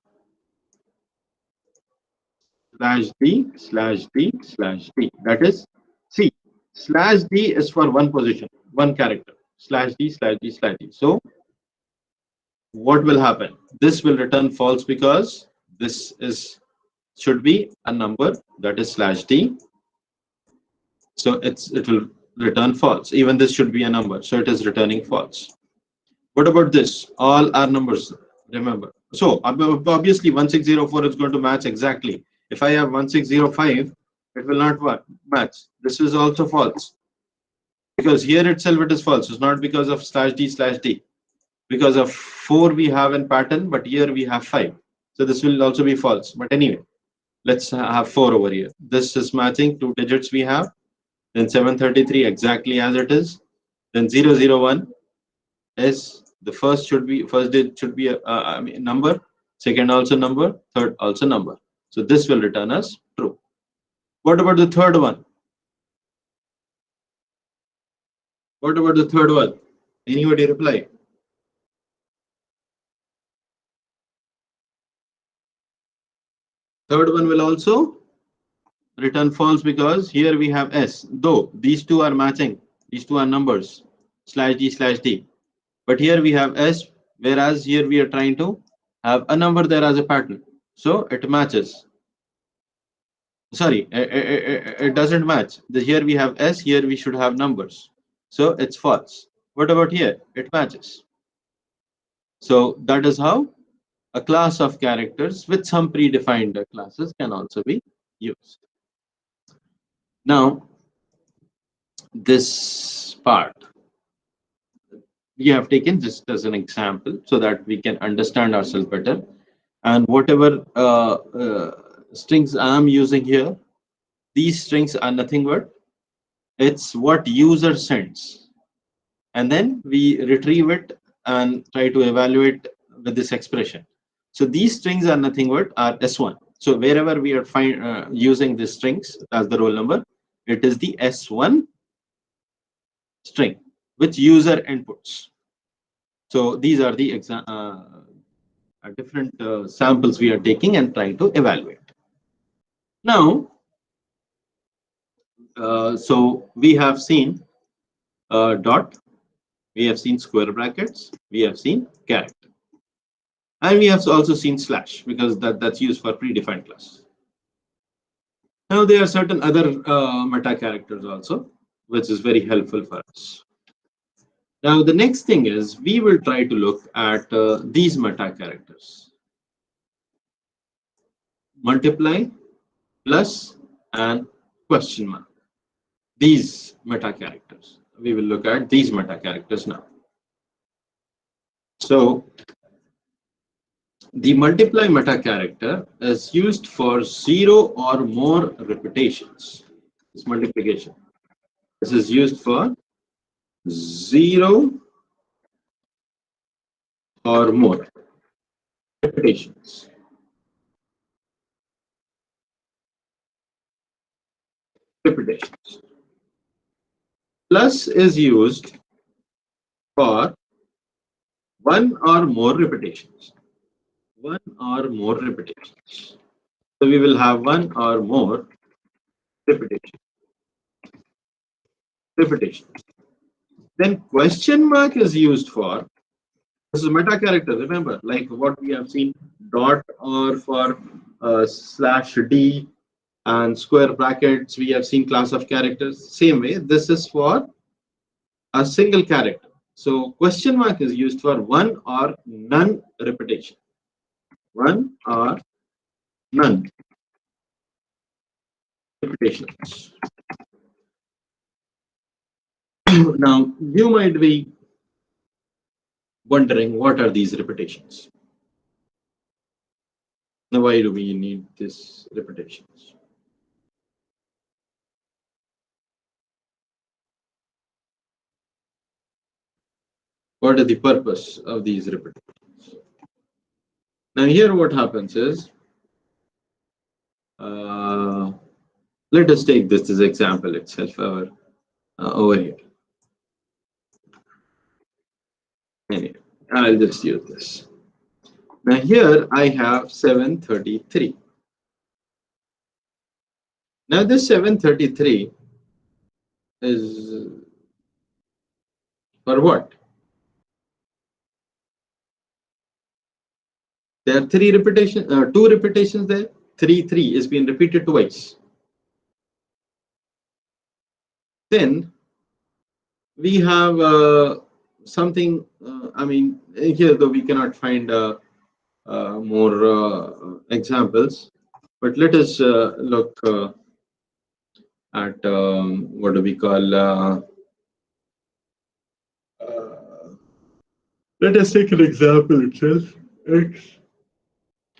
slash D slash D slash D. That is, see, slash D is for one position, one character. Slash D slash D slash D. So what will happen? This will return false because this should be a number, that is slash D. So it will return false. Even this should be a number, so it is returning false. What about this? All are numbers, remember. So obviously 1604 is going to match exactly. If I have 1605, it will not match. This is also false, because here itself it is false. It's not because of slash D slash D. Because of 4 we have in pattern, but here we have 5. So this will also be false. But anyway, let's have 4 over here. This is matching 2 digits we have. Then 733 exactly as it is. Then 001 is the first digit should be a number, second also number, third also number. So this will return us true. What about the third one? What about the third one? Anybody reply? Third one will also return false because here we have S, though these two are matching, these two are numbers, slash D slash D. But here we have S, whereas here we are trying to have a number there as a pattern. So it matches. Sorry, it doesn't match. Here we have S, here we should have numbers. So it's false. What about here? It matches. So that is how a class of characters with some predefined classes can also be used. Now, this part we have taken just as an example so that we can understand ourselves better. And whatever strings I am using here, these strings are nothing but it's what user sends, and then we retrieve it and try to evaluate with this expression. So these strings are nothing but are S1. So wherever we are using these strings as the roll number, it is the S1 string which user inputs. So these are the different samples we are taking and trying to evaluate. Now, so we have seen dot, we have seen square brackets, we have seen character, and we have also seen slash because that's used for predefined class. Now there are certain other meta characters also, which is very helpful for us. Now the next thing is we will try to look at these meta characters: multiply, plus, and question mark. These meta characters. We will look at these meta characters now. So the multiply meta character is used for 0 or more repetitions. It's multiplication. This is used for 0 or more repetitions. Plus is used for 1 or more repetitions. 1 or more repetitions. So we will have 1 or more repetitions. Then question mark is used for, this is meta character, remember, like what we have seen, dot or for slash d and square brackets, we have seen class of characters. Same way, this is for a single character. So question mark is used for 1 or none repetition. 1 or none repetitions. Now, you might be wondering, what are these repetitions? Now, why do we need these repetitions? What is the purpose of these repetitions? Now, here what happens is, let us take this as example itself over here. Anyway, I'll just use this. Now, here I have 733. Now, this 733 is for what? There are two repetitions there. 3 is being repeated twice. Then we have something. I mean, here though we cannot find more examples, but let us look at what do we call? Let us take an example itself. X,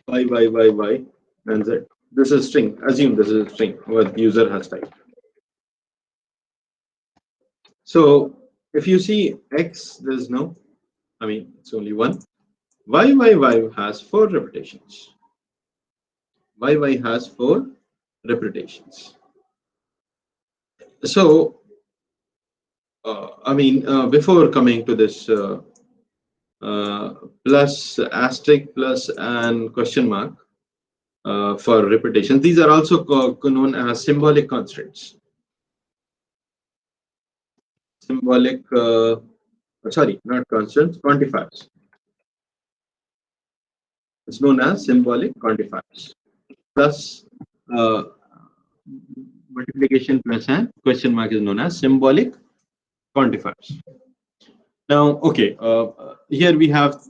y, and z. This is string. Assume this is a string what user has typed. So if you see x, there's no, I mean, it's only one. Y has 4 repetitions. Y has 4 repetitions. So, I mean, before coming to this plus, asterisk, plus, and question mark for repetitions, these are also known as symbolic constants. Symbolic, sorry, not constants, quantifiers. It's known as symbolic quantifiers. Plus multiplication plus and question mark is known as symbolic quantifiers. Now, okay, here we have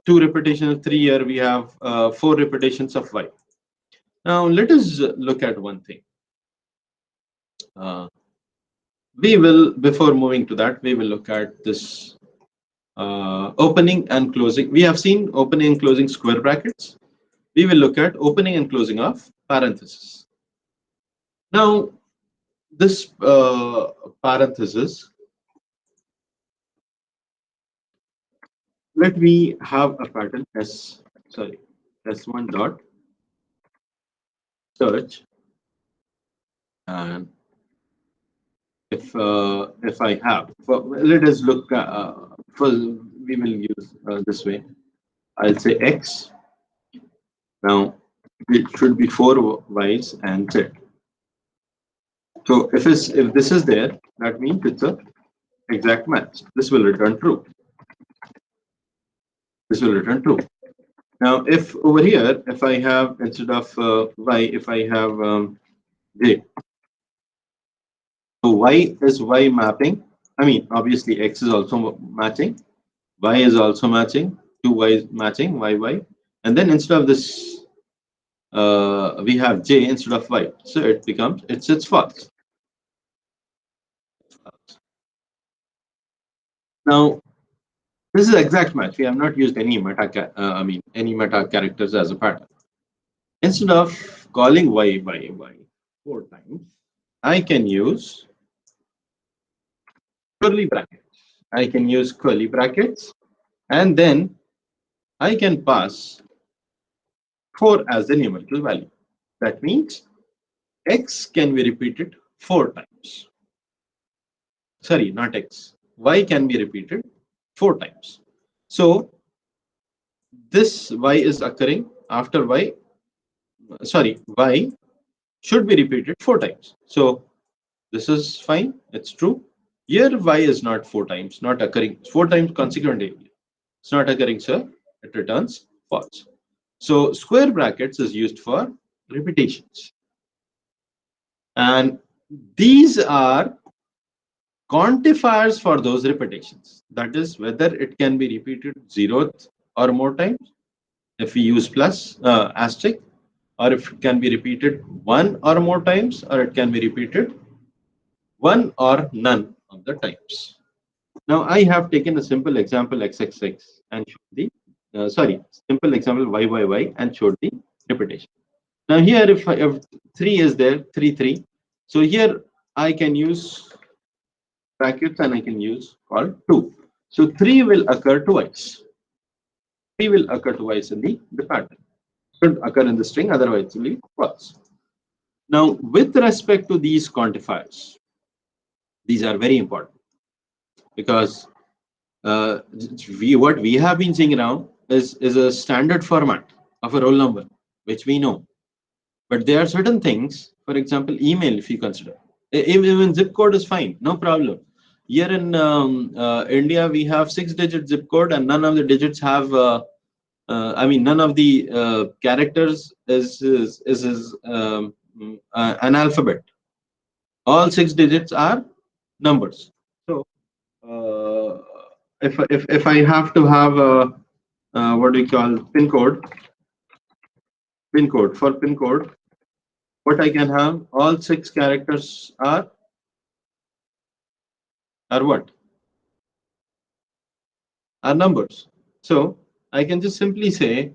2 repetitions, 3 here we have 4 repetitions of y. Now, let us look at one thing. We will, before moving to that, we will look at this opening and closing. We have seen opening and closing square brackets. We will look at opening and closing of parentheses. Now, this parenthesis, let me have a pattern s1 dot search, and if I have, let us look first, we will use this way. I'll say x Now it should be 4 Y's and Z. So if this is there, that means it's a exact match. This will return true. This will return true. Now, if over here, if I have instead of Y, if I have J, so Y is Y mapping. I mean, obviously X is also matching, Y is also matching, 2 Y is matching, Y, and then instead of this, we have J instead of Y. So it becomes it's false. Now, this is exact match. We have not used any any meta characters as a pattern. Instead of calling Y by Y 4 times, I can use curly brackets. I can use curly brackets, and then I can pass 4 as the numerical value. That means X can be repeated 4 times. Sorry, not X. Y can be repeated 4 times. So this Y is occurring after Y. Sorry, Y should be repeated 4 times. So this is fine. It's true. Here Y is not 4 times, not occurring 4 times consequently. It's not occurring, sir. It returns false. So square brackets is used for repetitions. And these are quantifiers for those repetitions. That is whether it can be repeated 0th or more times if we use plus asterisk, or if it can be repeated 1 or more times, or it can be repeated 1 or none of the times. Now I have taken a simple example XXX and showed the simple example YYY and showed the repetition. Now here if 3 is there, 3. So here I can use brackets and I can use called 2. So 3 will occur twice. 3 will occur twice in the pattern. Should occur in the string, otherwise it will be false. Now with respect to these quantifiers, these are very important because what we have been seeing around is a standard format of a roll number, which we know. But there are certain things, for example, email, if you consider. Even zip code is fine, no problem. Here in India, we have 6-digit zip code, and none of the digits have, none of the characters is an alphabet. All 6 digits are numbers. So, if I have to have what do we call pin code for pin code, what I can have, all 6 characters are what? Are numbers. So I can just simply say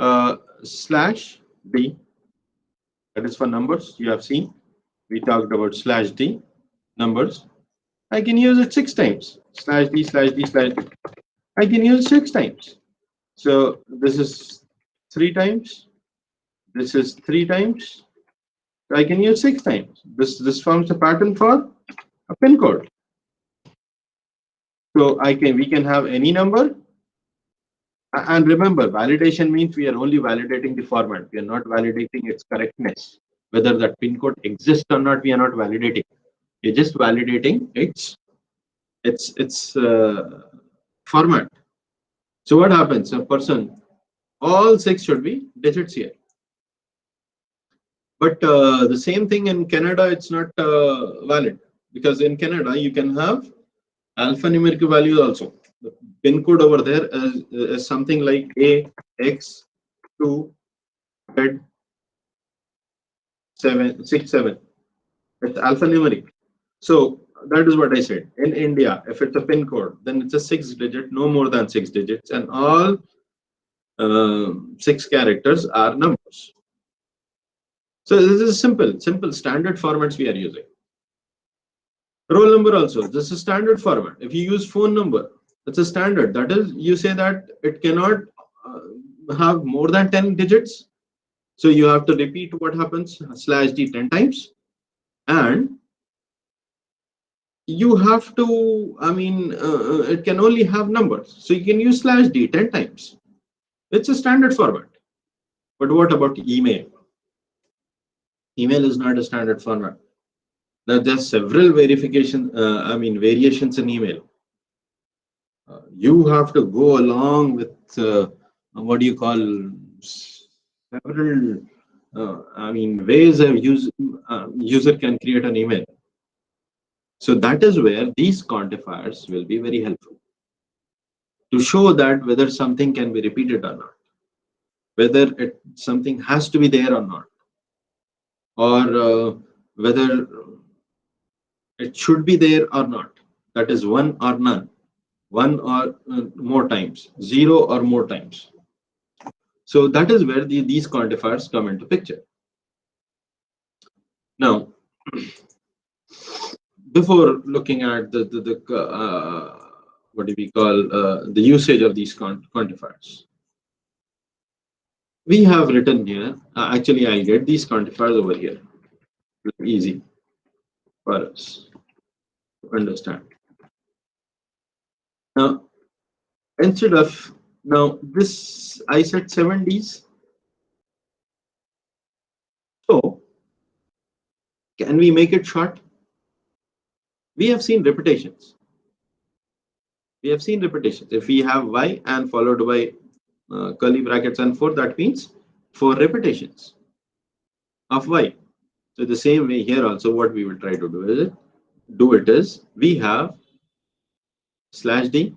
/d, that is for numbers. You have seen we talked about /d numbers. I can use it 6 times. /d/d/d. I can use 6 times. So this is 3 times. This is 3 times. I can use 6 times. This forms a pattern for a pin code. So we can have any number. And remember, validation means we are only validating the format. We are not validating its correctness. Whether that pin code exists or not, we are not validating. We're just validating its format. So what happens? A person, all 6 should be digits here. But the same thing in Canada, it's not valid, because in Canada you can have alphanumeric values also. The pin code over there is something like AX2 Z767. It's alphanumeric. So that is what I said. In India, if it's a pin code, then it's a 6-digit, no more than 6 digits, and all 6 characters are numbers. So this is simple standard formats we are using. Roll number also, this is standard format. If you use phone number, it's a standard. That is, you say that it cannot have more than 10 digits. So you have to repeat what happens /d 10 times, and you have to, it can only have numbers. So you can use /d 10 times. It's a standard format. But what about email? Email is not a standard format. Now there's several variations in email. You have to go along with what do you call several ways a user can create an email. So that is where these quantifiers will be very helpful to show that whether something can be repeated or not, whether something has to be there or not, or whether it should be there or not. That is one or none, one or more times, zero or more times. So that is where these quantifiers come into picture. Now, before looking at the what do we call the usage of these quantifiers, we have written here. Actually, I get these quantifiers over here. Easy for us to understand. Now, instead of this, I said 7 Ds. So, can we make it short? We have seen repetitions. If we have y and followed by curly brackets and 4, that means 4 repetitions of y. So the same way here also, what we will try to do is we have /d.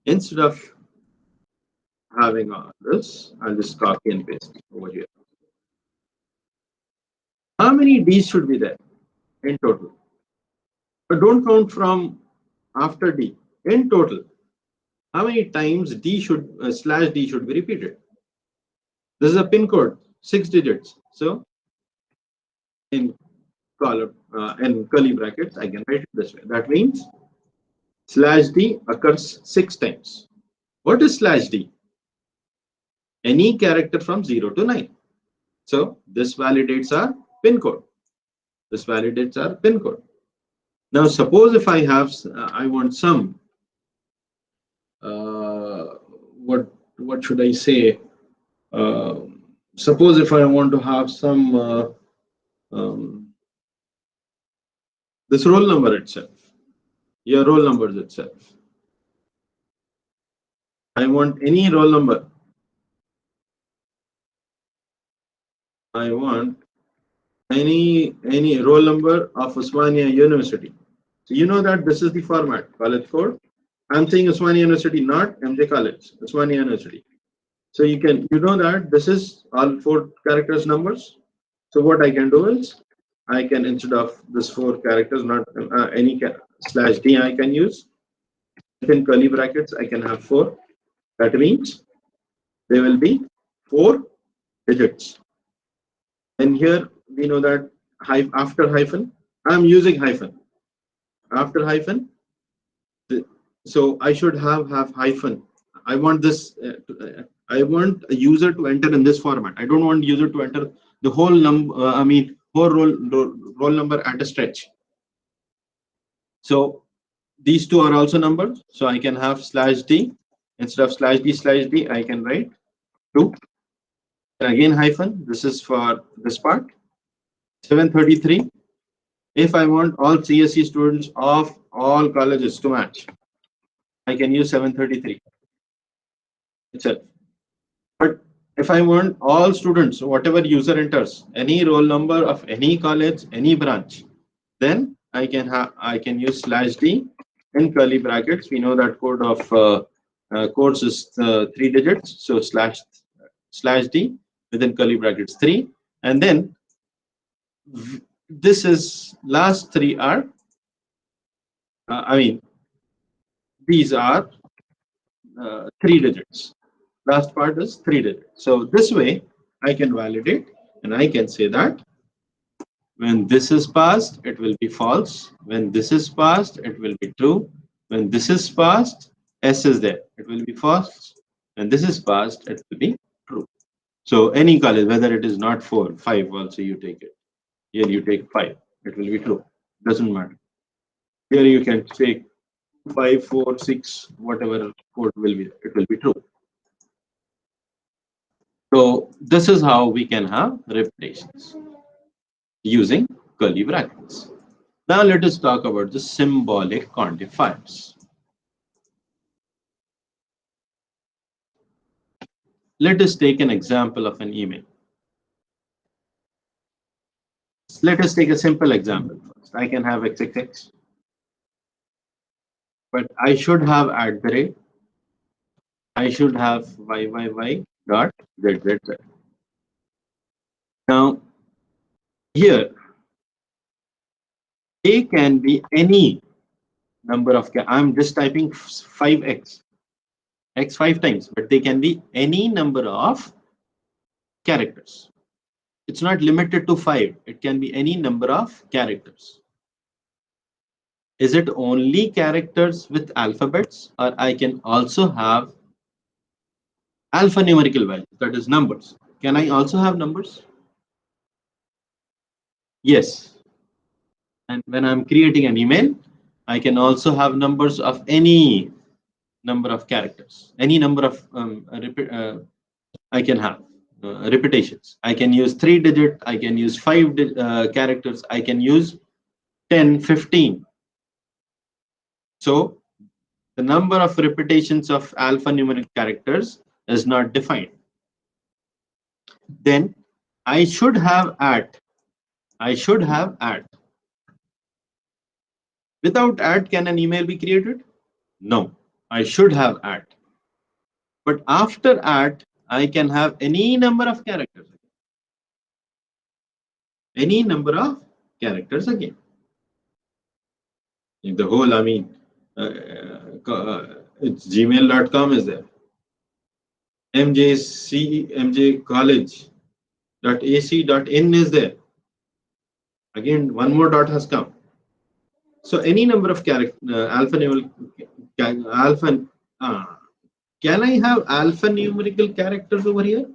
Instead of having all this, I'll just copy and paste over here. How many D's should be there in total? But don't count from after D. In total, how many times /d should be repeated? This is a pin code, 6 digits. So in column in curly brackets, I can write it this way. That means /d occurs 6 times. What is /d? Any character from 0 to 9. So this validates our pin code. Now suppose if I have I want some what should I say? Suppose if I want to have some this roll number itself, your roll numbers itself. I want any roll number. I want any roll number of Osmania University. So you know that this is the format, college code. I'm saying Osmania University, not MJ College, Osmania University. So you know that this is all 4 characters numbers. So what I can do is I can, instead of this 4 characters, not any /d I can use. Within curly brackets, I can have 4. That means there will be 4 digits. And here we know that after hyphen, I'm using hyphen. After hyphen, so I should have hyphen. I want this. I want a user to enter in this format. I don't want user to enter the whole number. Whole roll number at a stretch. So these 2 are also numbers. So I can have /d instead of /d. I can write 2. And again hyphen. This is for this part. 733. If I want all CSE students of all colleges to match, I can use 733 itself. But if I want all students, whatever user enters, any roll number of any college, any branch, then I can use /d in curly brackets. We know that code of course is 3 digits, so /d within curly brackets 3, and then this is last 3 are these are 3 digits. Last part is 3 digits. So this way I can validate and I can say that when this is passed, it will be false. When this is passed, it will be true. When this is passed, S is there. It will be false. When this is passed, it will be true. So any college, whether it is not 4, 5 also you take it. Here you take 5. It will be true. Doesn't matter. Here you can take 5, 4, 6, whatever code will be, it will be true. So this is how we can have repetitions using curly brackets. Now let us talk about the symbolic quantifiers. Let us take an example of an email. Let us take a simple example first. I can have XXX, but I should have at the rate. I should have YYY dot ZZZ. Now here, they can be any number of, I'm just typing 5x, x 5 times, but they can be any number of characters. It's not limited to 5. It can be any number of characters. Is it only characters with alphabets, or I can also have alphanumerical values, that is numbers? Can I also have numbers? Yes. And when I'm creating an email, I can also have numbers of any number of characters, any number of I can have repetitions. I can use 3-digit, I can use 5 characters, I can use 10, 15. So the number of repetitions of alphanumeric characters is not defined. Then I should have at. I should have at. Without at, can an email be created? No, I should have at. But after at, I can have any number of characters. Any number of characters again. In the whole, I mean, it's gmail.com is there. MJ college.ac.in is there. Again, one more dot has come. So any number of character alphanumerical alpha. Can I have alphanumerical characters over here?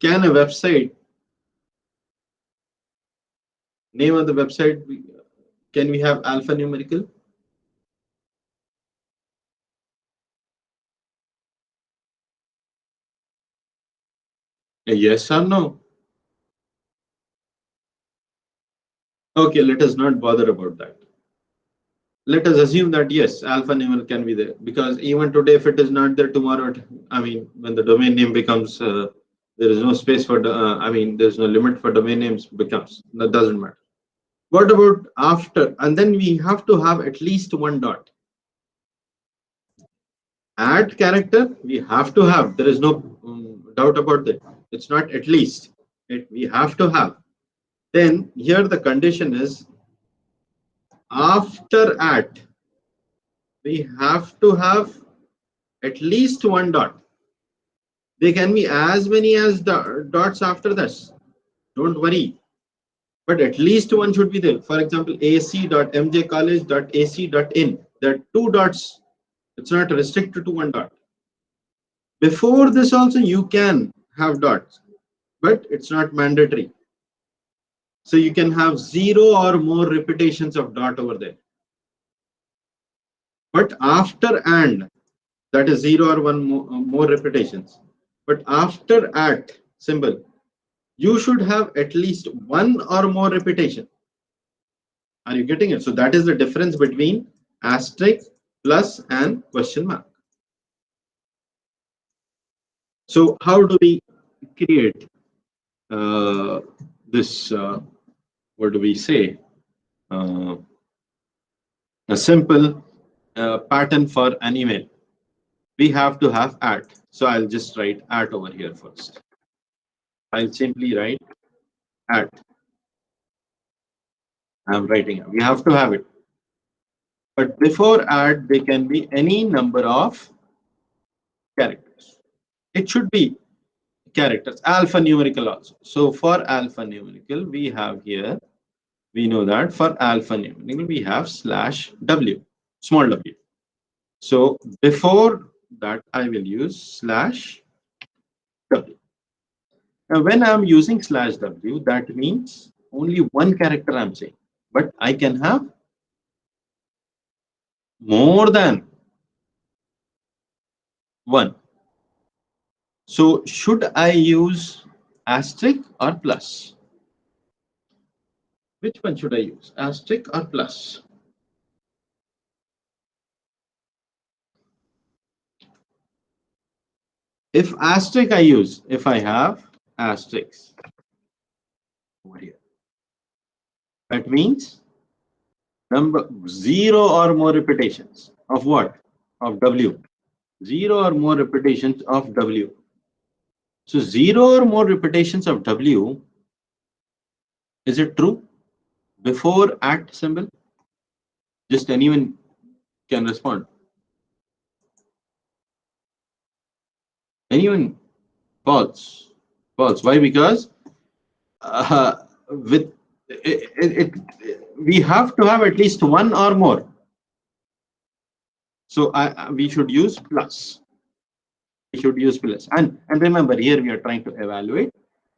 Can a website, name of the website, can we have alphanumerical? A yes or no? Okay, let us not bother about that. Let us assume that yes, alphanumerical can be there, because even today, if it is not there, tomorrow, I mean, when the domain name becomes, there is no space for, I mean, there's no limit for domain names becomes, that doesn't matter. What about after? And then we have to have at least one dot. Add character, we have to have. There is no doubt about that. It's not at least. We have to have. Then here the condition is after at, we have to have at least one dot. They can be as many as dots after this. Don't worry. But at least one should be there. For example, ac.mjcollege.ac.in. There are 2 dots. It's not restricted to 1 dot. Before this also you can have dots, but it's not mandatory. So you can have 0 or more repetitions of dot over there. But after and, that is 0 or 1 more repetitions. But after at symbol, you should have at least 1 or more repetition. Are you getting it? So that is the difference between asterisk, plus, and question mark. So how do we create this, what do we say, a simple pattern for an email? We have to have at. So I'll just write at over here first. I'll simply write at. I'm writing it. We have to have it. But before at, they can be any number of characters. It should be characters, alphanumerical also. So for alphanumerical, we have here, we know that for alphanumerical, we have /w, small w. So before that, I will use /w. Now, when I'm using /w, that means only one character I'm saying, but I can have more than 1. So should I use asterisk or plus? Which one should I use, asterisk or plus? If asterisk I use, if I have asterisk over here, that means number 0 or more repetitions of what? Of W. 0 or more repetitions of W. So 0 or more repetitions of W, is it true before at symbol? Just anyone can respond. Anyone? False. False. Why? Because with we have to have at least 1 or more. So we should use plus. We should use plus. And remember, here we are trying to evaluate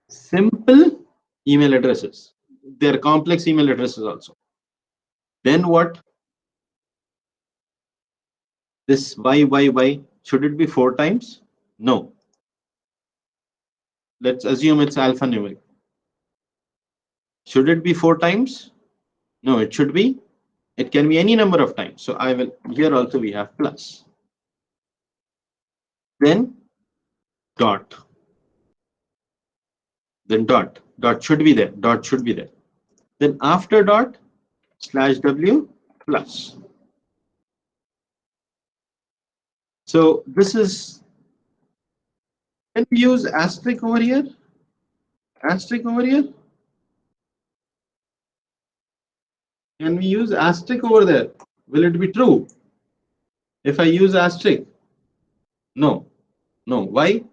simple email addresses. There are complex email addresses also. Then what? This y, should it be 4 times? No. Let's assume it's alphanumeric. Should it be 4 times? No, it should be. It can be any number of times. So I will, here also we have plus. Then dot. Then dot. Dot should be there. Dot should be there. Then after dot, /w plus. So this is, can we use asterisk over here? Asterisk over here? Can we use asterisk over there? Will it be true if I use asterisk? No. No. Why?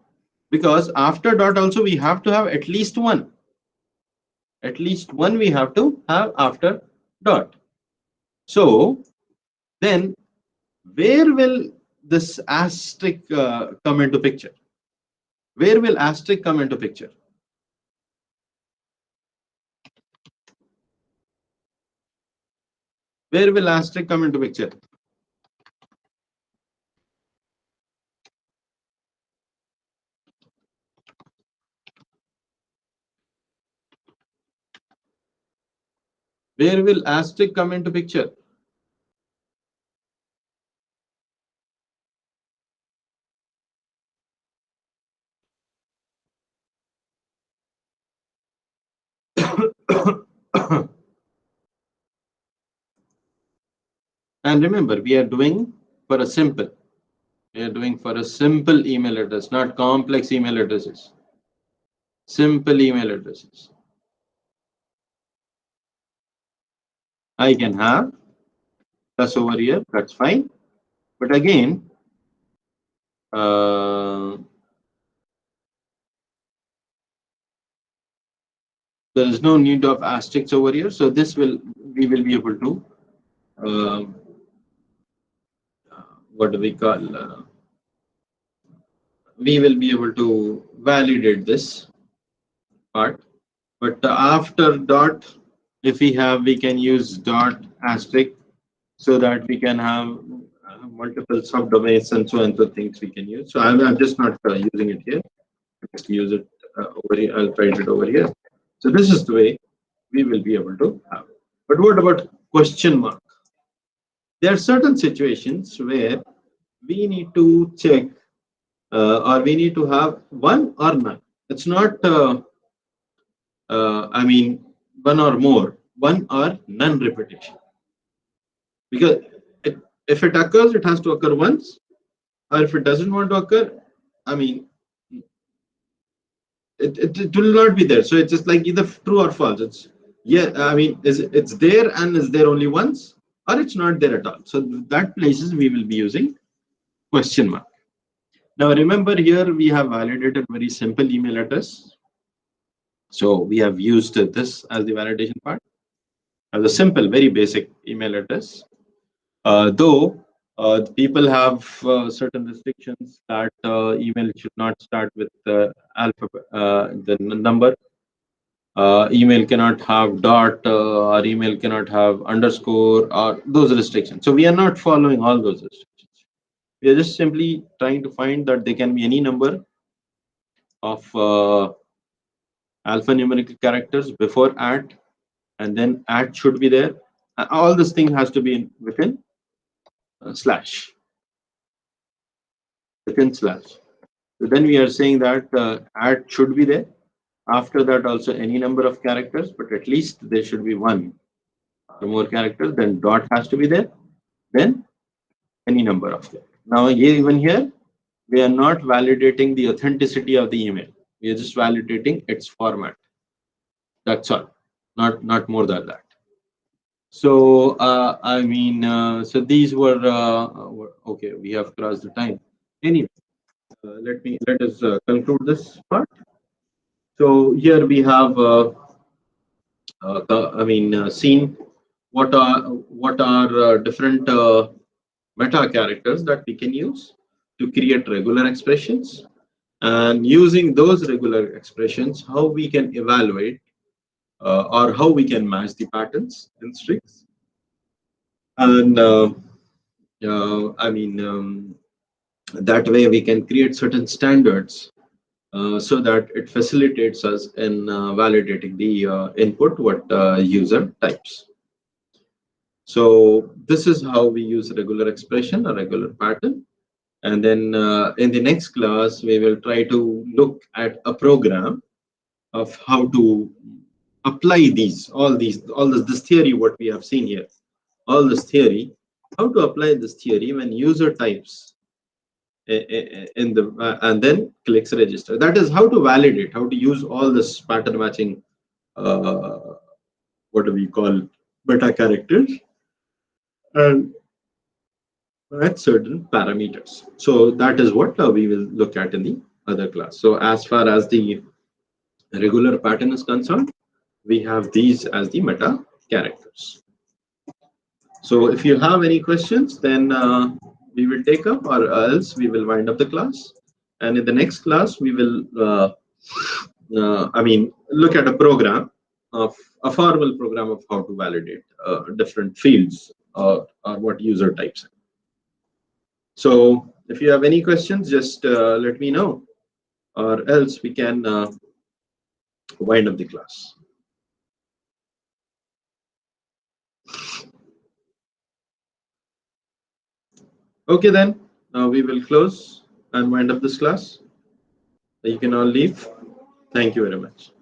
Because after dot also we have to have at least 1. At least 1 we have to have after dot. So then where will this asterisk come into picture? Where will asterisk come into picture? Where will asterisk come into picture? Where will asterisk come into picture? And remember, we are doing for a simple. We are doing for a simple email address, not complex email addresses. Simple email addresses. I can have plus over here, that's fine. But again, there is no need of asterisks over here. So this will, we will be able to, what do we call? We will be able to validate this part. But after dot, if we have, we can use dot asterisk so that we can have multiple subdomains and so on, so things we can use. So I'm just not using it here. Just use it over here. I'll write it over here. So this is the way we will be able to have it. But what about question mark? There are certain situations where we need to check or we need to have 1 or none. It's not, I mean, 1 or more, 1 or none repetition. Because if it occurs, it has to occur once, or if it doesn't want to occur, I mean, it will not be there. So it's just like either true or false. It's, yeah, I mean, it's there and is there only once, or it's not there at all. So that places we will be using question mark. Now remember, here we have validated very simple email address. So we have used this as the validation part as a simple, very basic email address. Though people have certain restrictions that email should not start with the alphabet, the number. email cannot have dot, or email cannot have underscore, or those restrictions. So we are not following all those restrictions. We are just simply trying to find that there can be any number of alphanumeric characters before at, and then at should be there. All this thing has to be within slash, within slash. So then we are saying that at should be there. After that, also any number of characters, but at least there should be one or more characters. Then dot has to be there. Then any number of them. Now, even here, we are not validating the authenticity of the email. We are just validating its format. That's all. Not more than that. So I mean, so these were okay. We have crossed the time. Anyway, let us conclude this part. So here we have, seen what are different meta characters that we can use to create regular expressions, and using those regular expressions, how we can evaluate or how we can match the patterns in strings. And that way we can create certain standards so that it facilitates us in validating the input what user types. So this is how we use regular expression, a regular pattern. And then in the next class, we will try to look at a program of how to apply all this theory, what we have seen here, all this theory, how to apply this theory when user types in the and then clicks register. That is how to validate, how to use all this pattern matching, what do we call, meta characters, and at certain parameters. So that is what we will look at in the other class. So as far as the regular pattern is concerned, we have these as the meta characters. So if you have any questions, then we will take up, or else we will wind up the class. And in the next class, we will look at a program of a formal program of how to validate different fields or what user types. So if you have any questions, just let me know, or else we can wind up the class. Okay, then we will close and wind up this class. You can all leave. Thank you very much.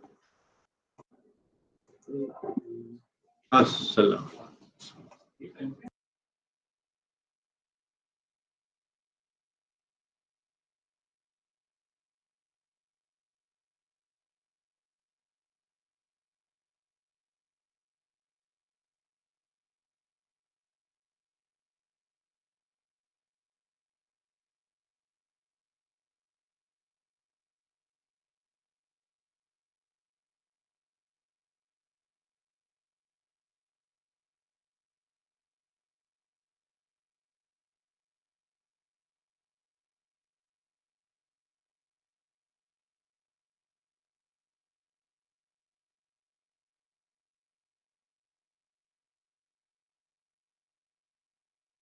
Assalam.